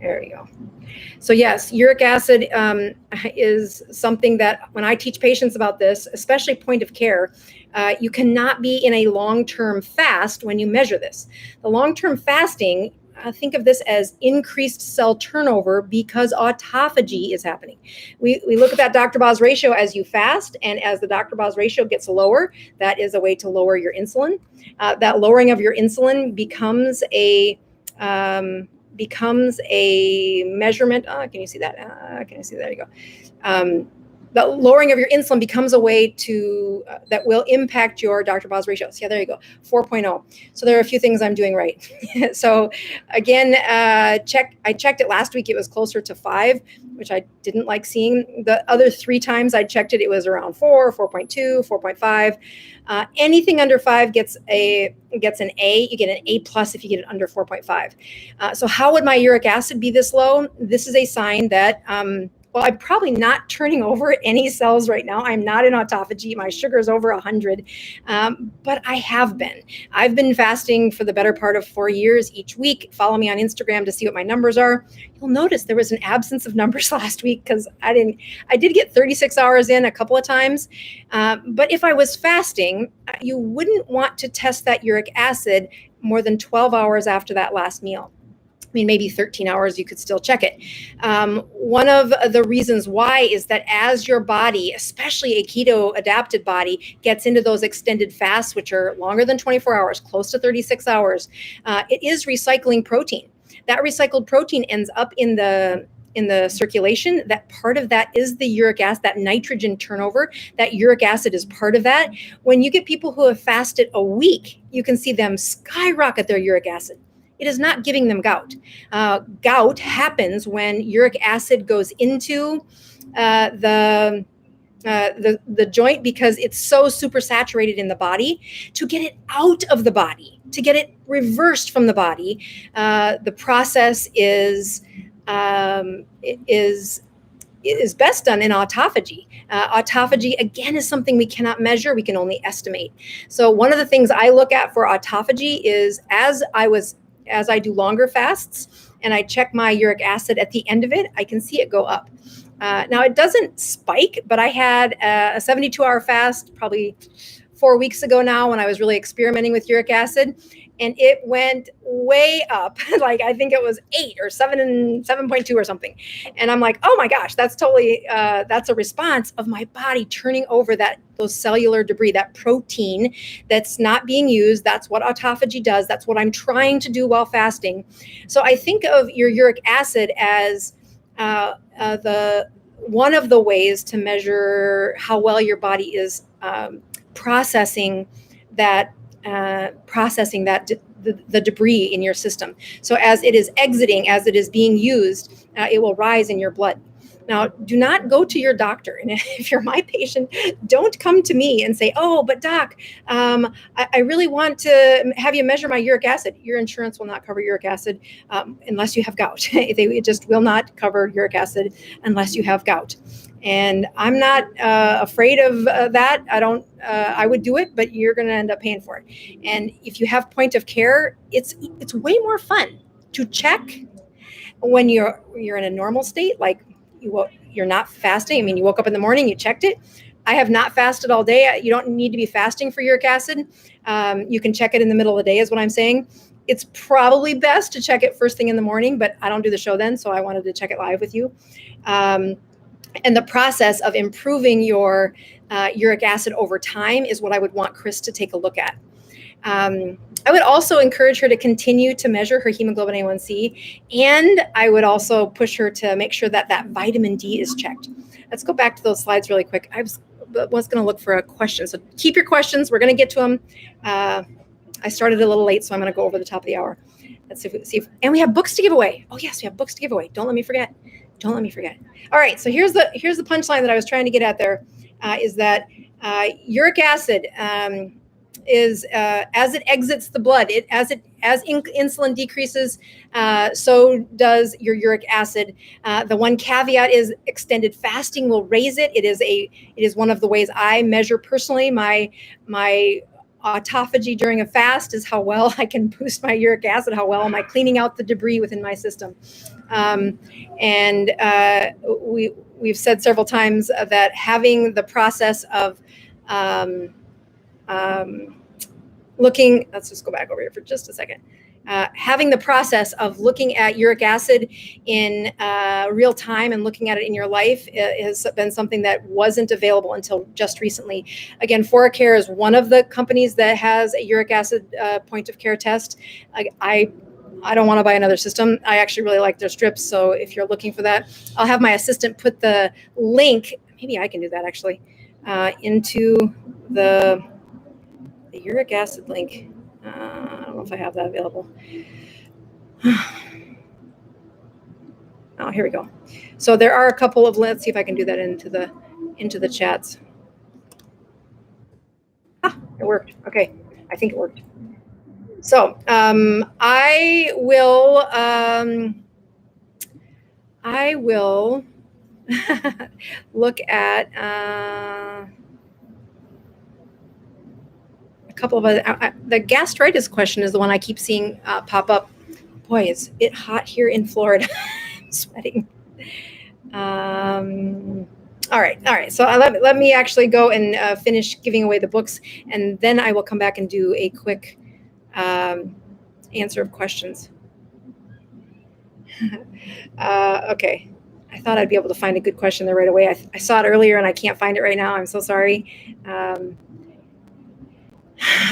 there we go. So yes, uric acid is something that when I teach patients about this, especially point of care, you cannot be in a long-term fast when you measure this. The long-term fasting, think of this as increased cell turnover because autophagy is happening. We look at that Dr. Boz ratio as you fast, and as the Dr. Boz ratio gets lower, that is a way to lower your insulin. That lowering of your insulin becomes a measurement. Can you see that? Can you see that? There you go. The lowering of your insulin becomes a way to that will impact your Dr. Boz ratios. Yeah, there you go, 4.0. So there are a few things I'm doing right. So again, I checked it last week. It was closer to 5, which I didn't like seeing. The other 3 times I checked it, it was around 4, 4.2, 4.5. Anything under 5 gets an A. You get an A+ if you get it under 4.5. So how would my uric acid be this low? This is a sign that well, I'm probably not turning over any cells right now. I'm not in autophagy. My sugar is over 100, but I have been. I've been fasting for the better part of 4 years each week. Follow me on Instagram to see what my numbers are. You'll notice there was an absence of numbers last week because I did get 36 hours in a couple of times. But if I was fasting, you wouldn't want to test that uric acid more than 12 hours after that last meal. I mean, maybe 13 hours, you could still check it. One of the reasons why is that as your body, especially a keto adapted body, gets into those extended fasts, which are longer than 24 hours, close to 36 hours, it is recycling protein. That recycled protein ends up in the circulation. That part of that is the uric acid, that nitrogen turnover. That uric acid is part of that. When you get people who have fasted a week, you can see them skyrocket their uric acid. It is not giving them gout. Gout happens when uric acid goes into the joint because it's so super saturated in the body. To get it out of the body, to get it reversed from the body, the process is best done in autophagy. Autophagy, again, is something we cannot measure. We can only estimate. So one of the things I look at for autophagy is as I do longer fasts and I check my uric acid at the end of it, I can see it go up. Now it doesn't spike, but I had a 72-hour fast probably 4 weeks ago now when I was really experimenting with uric acid, and it went way up. Like I think it was 8 or 7.2 or something. And I'm like, oh my gosh, that's totally, that's a response of my body turning over those cellular debris, that protein that's not being used. That's what autophagy does. That's what I'm trying to do while fasting. So I think of your uric acid as one of the ways to measure how well your body is processing the debris in your system. So as it is exiting, as it is being used, it will rise in your blood. Now, do not go to your doctor. And if you're my patient, don't come to me and say, oh, but doc, I really want to have you measure my uric acid. Your insurance will not cover uric acid unless you have gout. They just will not cover uric acid unless you have gout. And I'm not afraid of that. I would do it, but you're going to end up paying for it. And if you have point of care, it's way more fun to check when you're in a normal state, like you're not fasting. I mean, you woke up in the morning, you checked it. I have not fasted all day. You don't need to be fasting for uric acid. You can check it in the middle of the day is what I'm saying. It's probably best to check it first thing in the morning, but I don't do the show then, so I wanted to check it live with you. And the process of improving your uric acid over time is what I would want Kris to take a look at. I would also encourage her to continue to measure her hemoglobin A1C, and I would also push her to make sure that vitamin D is checked. Let's go back to those slides really quick. I was going to look for a question, so keep your questions. We're going to get to them. I started a little late, so I'm going to go over the top of the hour. Let's see if and we have books to give away. Oh yes, we have books to give away. Don't let me forget. Don't let me forget. All right, so here's the punchline that I was trying to get at there, is that uric acid is as it exits the blood, as as insulin decreases, so does your uric acid. The one caveat is extended fasting will raise it. It is one of the ways I measure personally my autophagy during a fast, is how well I can boost my uric acid, how well am I cleaning out the debris within my system. We've said several times that having the process of looking, let's just go back over here for just a second. Having the process of looking at uric acid in real time and looking at it in your life has been something that wasn't available until just recently. Again, ForaCare is one of the companies that has a uric acid point of care test. I don't want to buy another system. I actually really like their strips. So if you're looking for that, I'll have my assistant put the link. Maybe I can do that actually into the uric acid link. I don't know if I have that available. Oh, here we go. So there are a couple of, let's see if I can do that into the chats. It worked. Okay. I think it worked. So I will look at a couple of other. The gastritis question is the one I keep seeing pop up. Boy, is it hot here in Florida. I'm sweating. All right. So let me actually go and finish giving away the books, and then I will come back and do a quick answer of questions. Okay. I thought I'd be able to find a good question there right away. I saw it earlier and I can't find it right now. I'm so sorry.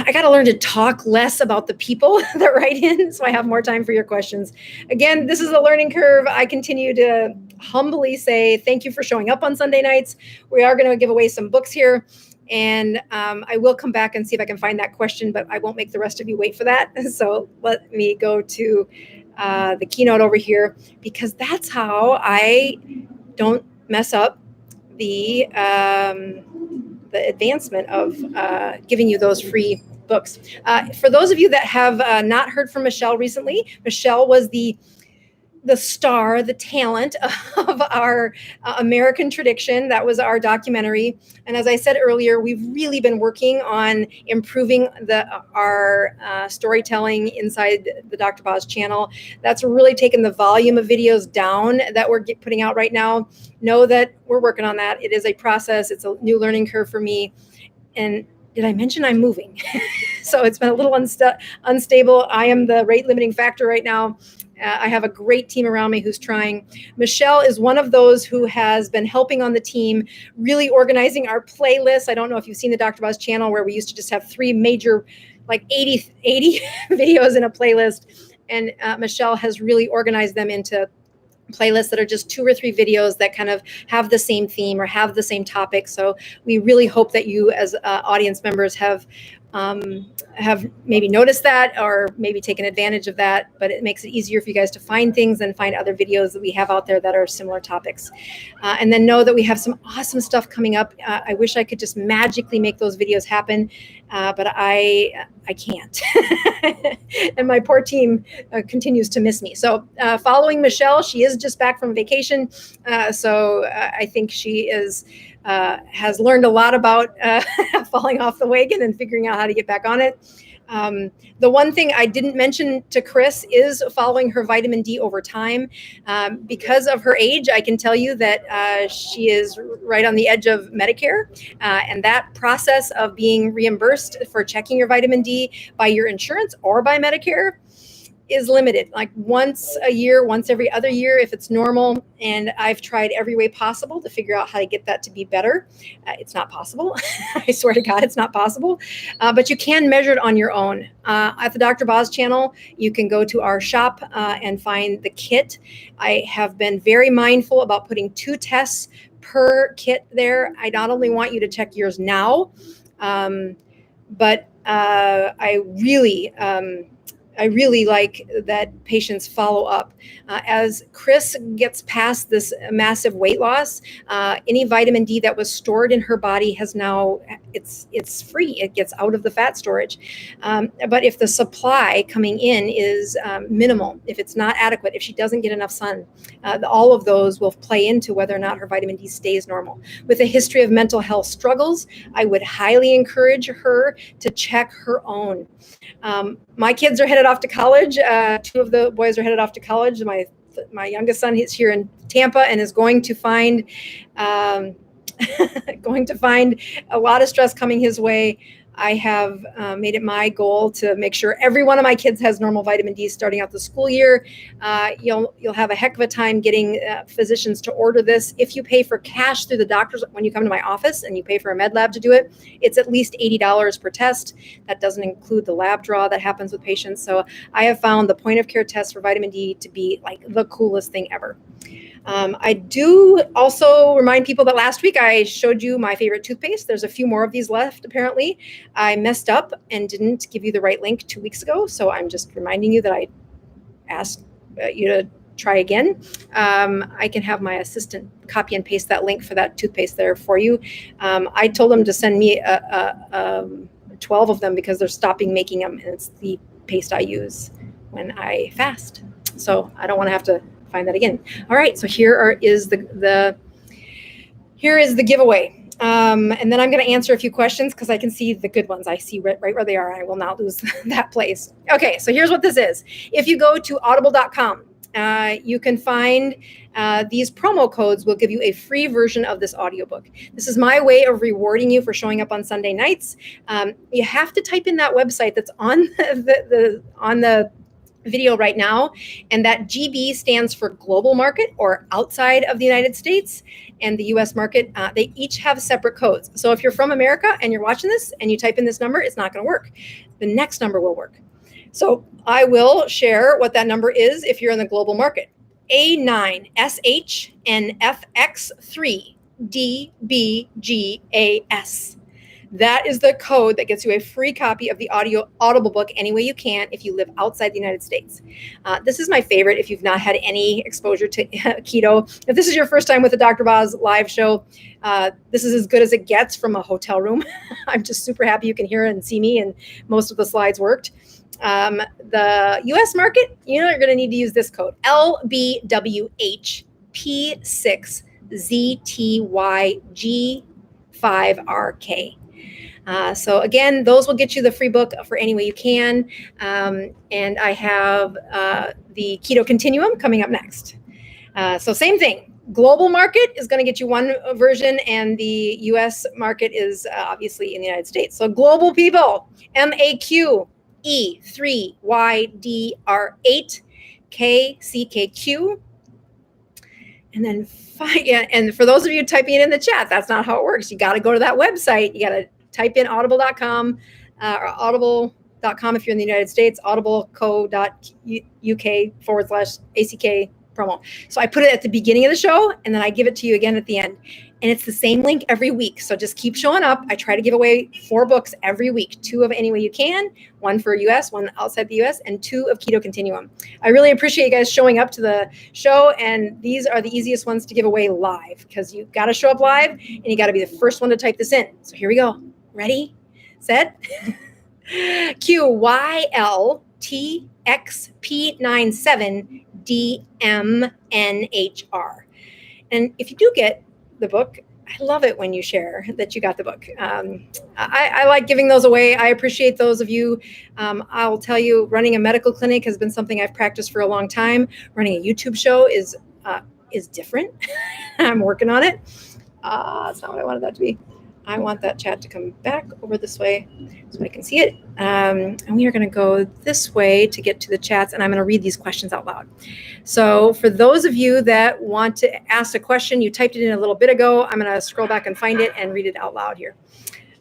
I got to learn to talk less about the people that write in, so I have more time for your questions. Again, this is a learning curve. I continue to humbly say thank you for showing up on Sunday nights. We are going to give away some books here, and I will come back and see if I can find that question, but I won't make the rest of you wait for that. So let me go to the keynote over here, because that's how I don't mess up the advancement of giving you those free books. For those of you that have not heard from Michelle recently, Michelle was the star, the talent of our American Tradition. That was our documentary. And as I said earlier, we've really been working on improving our storytelling inside the Dr. Boz channel. That's really taken the volume of videos down that we're putting out right now. Know that we're working on that. It is a process. It's a new learning curve for me. And did I mention I'm moving? So it's been a little unstable. I am the rate limiting factor right now. I have a great team around me who's trying. Michelle is one of those who has been helping on the team, really organizing our playlists. I don't know if you've seen the Dr. Boz channel, where we used to just have three major, like 80 videos in a playlist. And Michelle has really organized them into playlists that are just 2 or 3 videos that kind of have the same theme or have the same topic. So we really hope that you as audience members have maybe noticed that, or maybe taken advantage of that, but it makes it easier for you guys to find things and find other videos that we have out there that are similar topics. And then know that we have some awesome stuff coming up. I wish I could just magically make those videos happen, but I can't. And my poor team continues to miss me. So following Michelle, she is just back from vacation. So I think she has learned a lot about falling off the wagon and figuring out how to get back on it. The one thing I didn't mention to Kris is following her vitamin D over time. Because of her age, I can tell you that she is right on the edge of Medicare. And that process of being reimbursed for checking your vitamin D by your insurance or by Medicare is limited, like once a year, once every other year, if it's normal. And I've tried every way possible to figure out how to get that to be better. It's not possible. I swear to God, it's not possible. But you can measure it on your own. At the Dr. Boz channel, you can go to our shop and find the kit. I have been very mindful about putting 2 tests per kit there. I not only want you to check yours now, but I really I really like that patients follow up. As Kris gets past this massive weight loss, any vitamin D that was stored in her body has now, it's free. It gets out of the fat storage. But if the supply coming in is minimal, if it's not adequate, if she doesn't get enough sun, all of those will play into whether or not her vitamin D stays normal. With a history of mental health struggles, I would highly encourage her to check her own. My kids are headed off to college. Two of the boys are headed off to college. My youngest son is here in Tampa and is going to find going to find a lot of stress coming his way. I have made it my goal to make sure every one of my kids has normal vitamin D starting out the school year. You'll have a heck of a time getting physicians to order this. If you pay for cash through the doctors, when you come to my office and you pay for a med lab to do it, it's at least $80 per test. That doesn't include the lab draw that happens with patients. So I have found the point of care test for vitamin D to be like the coolest thing ever. I do also remind people that last week I showed you my favorite toothpaste. There's a few more of these left, apparently. I messed up and didn't give you the right link 2 weeks ago, so I'm just reminding you that I asked you to try again. I can have my assistant copy and paste that link for that toothpaste there for you. I told them to send me 12 of them because they're stopping making them, and it's the paste I use when I fast. So I don't want to have to find that again. All right, so here is the giveaway. And then I'm going to answer a few questions because I can see the good ones. I see right where they are. I will not lose that place. Okay, so here's what this is. If you go to audible.com, you can find these promo codes will give you a free version of this audiobook. This is my way of rewarding you for showing up on Sunday nights. You have to type in that website that's on the video right now, and that GB stands for global market or outside of the United States, and the US market. They each have separate codes. So if you're from America and you're watching this and you type in this number, it's not going to work. The next number will work. So I will share what that number is if you're in the global market. A9SHNFX3DBGAS. That is the code that gets you a free copy of the Audible book any way you can if you live outside the United States. This is my favorite if you've not had any exposure to keto. If this is your first time with the Dr. Boz live show, this is as good as it gets from a hotel room. I'm just super happy you can hear and see me, and most of the slides worked. The US market, you're going to need to use this code, LBWHP6ZTYG5RK. So again, those will get you the free book for any way you can. And I have the Keto Continuum coming up next. So same thing. Global market is going to get you one version, and the US market is obviously in the United States. So global people, MAQE3YDR8KCKQ. And then and for those of you typing it in the chat, that's not how it works. You got to go to that website. You got to type in audible.com or audible.com if you're in the United States, audibleco.uk/ACK promo. So I put it at the beginning of the show, and then I give it to you again at the end. And it's the same link every week. So just keep showing up. I try to give away 4 books every week, 2 of Any Way You Can, 1 for US, 1 outside the US, and 2 of Keto Continuum. I really appreciate you guys showing up to the show. And these are the easiest ones to give away live because you got to show up live and you got to be the first one to type this in. So here we go. Ready, set, QYLTXP97DMNHR. And if you do get the book, I love it when you share that you got the book. I like giving those away. I appreciate those of you. I'll tell you, running a medical clinic has been something I've practiced for a long time. Running a YouTube show is different. I'm working on it. That's not what I wanted that to be. I want that chat to come back over this way so I can see it. And we are going to go this way to get to the chats, and I'm going to read these questions out loud. So for those of you that want to ask a question, you typed it in a little bit ago. I'm going to scroll back and find it and read it out loud here.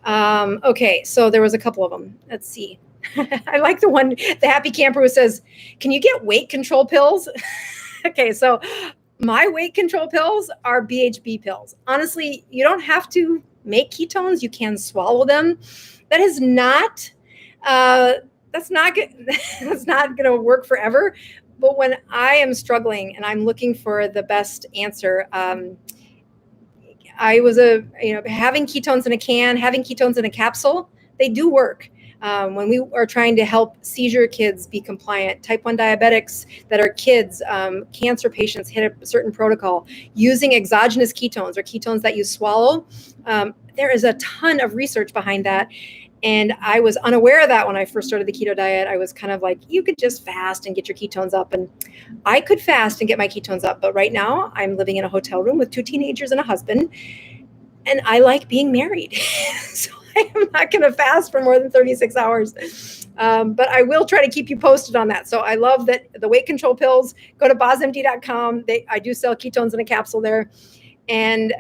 Okay, so there was a couple of them. Let's see. I like the one, the happy camper who says, can you get weight control pills? Okay, so my weight control pills are BHB pills. Honestly, you don't have to make ketones. You can swallow them. That is not that's not good. That's not going to work forever. But when I am struggling and I'm looking for the best answer, I was having ketones in a can, having ketones in a capsule, they do work. When we are trying to help seizure kids be compliant, type 1 diabetics that are kids, cancer patients hit a certain protocol, using exogenous ketones or ketones that you swallow, there is a ton of research behind that. And I was unaware of that when I first started the keto diet. I was kind of like, you could just fast and get your ketones up. And I could fast and get my ketones up. But right now I'm living in a hotel room with 2 teenagers and a husband. And I like being married. So I am not going to fast for more than 36 hours. But I will try to keep you posted on that. So I love that the weight control pills, go to bozmd.com. I do sell ketones in a capsule there. And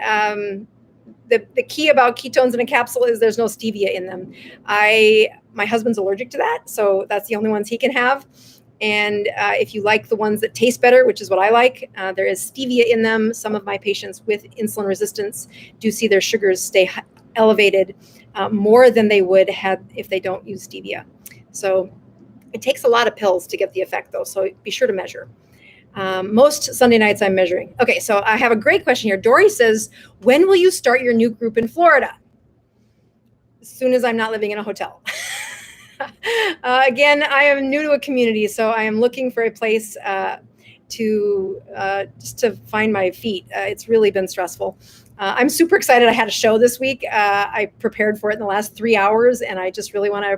the key about ketones in a capsule is there's no stevia in them. My husband's allergic to that. So that's the only ones he can have. And if you like the ones that taste better, which is what I like, there is stevia in them. Some of my patients with insulin resistance do see their sugars stay elevated more than they would have if they don't use stevia. So it takes a lot of pills to get the effect, though. So be sure to measure. Most Sunday nights I'm measuring. Okay, so I have a great question here. Dory says, when will you start your new group in Florida? As soon as I'm not living in a hotel. Again, I am new to a community, so I am looking for a place just to find my feet. It's really been stressful. I'm super excited. I had a show this week. I prepared for it in the last 3 hours, and I just really want to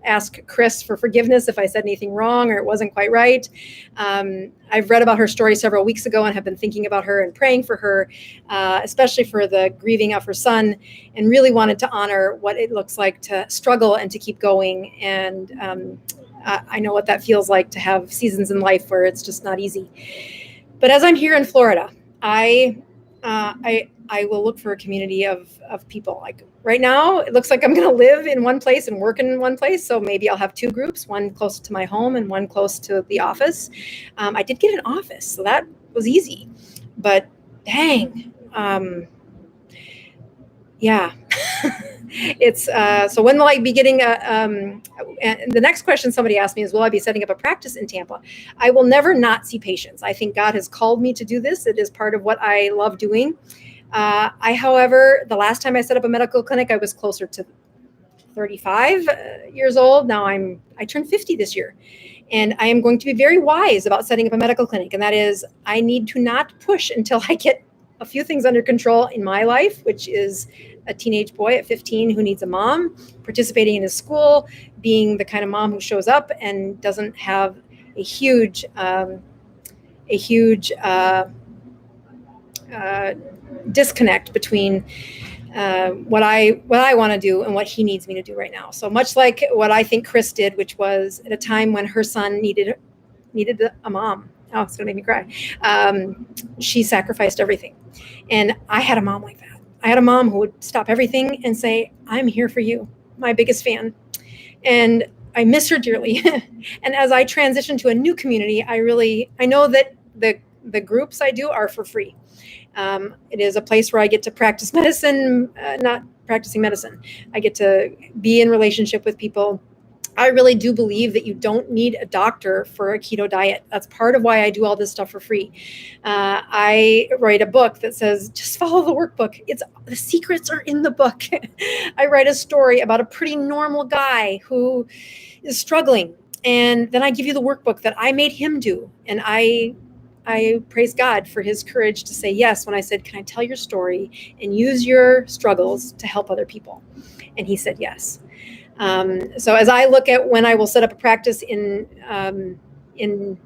ask Kris for forgiveness if I said anything wrong or it wasn't quite right. I've read about her story several weeks ago and have been thinking about her and praying for her, especially for the grieving of her son, and really wanted to honor what it looks like to struggle and to keep going. And I know what that feels like to have seasons in life where it's just not easy. But as I'm here in Florida, I will look for a community of people. Like right now, it looks like I'm going to live in one place and work in one place. So maybe I'll have 2 groups, one close to my home and one close to the office. I did get an office, so that was easy. But dang, yeah. It's so when will I be getting and the next question somebody asked me is, will I be setting up a practice in Tampa? I will never not see patients. I think God has called me to do this. It is part of what I love doing. However, the last time I set up a medical clinic, I was closer to 35 years old. Now I turned 50 this year, and I am going to be very wise about setting up a medical clinic. And that is, I need to not push until I get a few things under control in my life, which is a teenage boy at 15 who needs a mom, participating in his school, being the kind of mom who shows up and doesn't have a huge disconnect between what I want to do and what he needs me to do right now. So much like what I think Kris did, which was at a time when her son needed a mom. Oh, it's gonna make me cry. She sacrificed everything, and I had a mom like that. I had a mom who would stop everything and say, "I'm here for you, my biggest fan," and I miss her dearly. And as I transition to a new community, I know that the groups I do are for free. It is a place where I get to practice medicine, not practicing medicine. I get to be in relationship with people. I really do believe that you don't need a doctor for a keto diet. That's part of why I do all this stuff for free. I write a book that says, just follow the workbook. The secrets are in the book. I write a story about a pretty normal guy who is struggling. And then I give you the workbook that I made him do. And I praise God for his courage to say yes when I said, can I tell your story and use your struggles to help other people? And he said yes. So as I look at when I will set up a practice in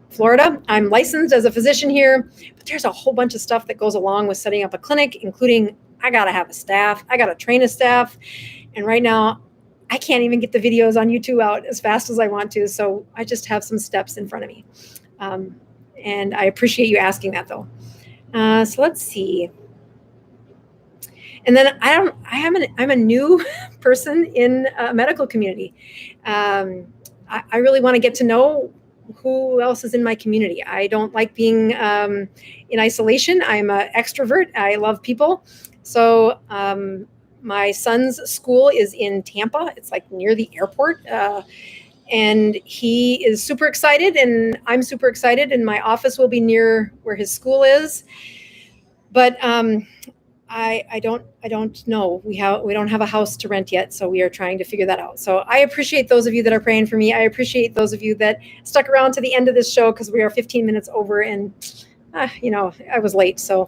Florida, I'm licensed as a physician here, but there's a whole bunch of stuff that goes along with setting up a clinic, including I got to have a staff. I got to train a staff. And right now I can't even get the videos on YouTube out as fast as I want to. So I just have some steps in front of me. And I appreciate you asking that though. So let's see. And then I'm a new person in a medical community. I really want to get to know who else is in my community. I don't like being in isolation. I'm an extrovert. I love people. So my son's school is in Tampa. It's like near the airport. And he is super excited, and I'm super excited, and my office will be near where his school is. But I don't know. We don't have a house to rent yet, so we are trying to figure that out. So I appreciate those of you that are praying for me. I appreciate those of you that stuck around to the end of this show, because we are 15 minutes over, and I was late. So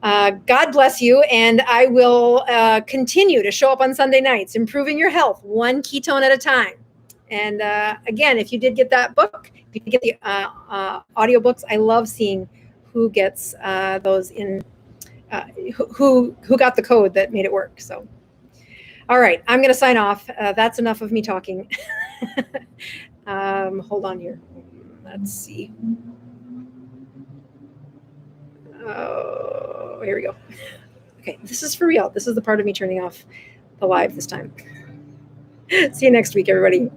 God bless you, and I will continue to show up on Sunday nights, improving your health one ketone at a time. And again, if you did get that book, if you get the audiobooks, I love seeing who gets those in, who got the code that made it work. So, all right, I'm going to sign off. That's enough of me talking. Hold on here. Let's see. Oh, here we go. Okay, this is for real. This is the part of me turning off the live this time. See you next week, everybody.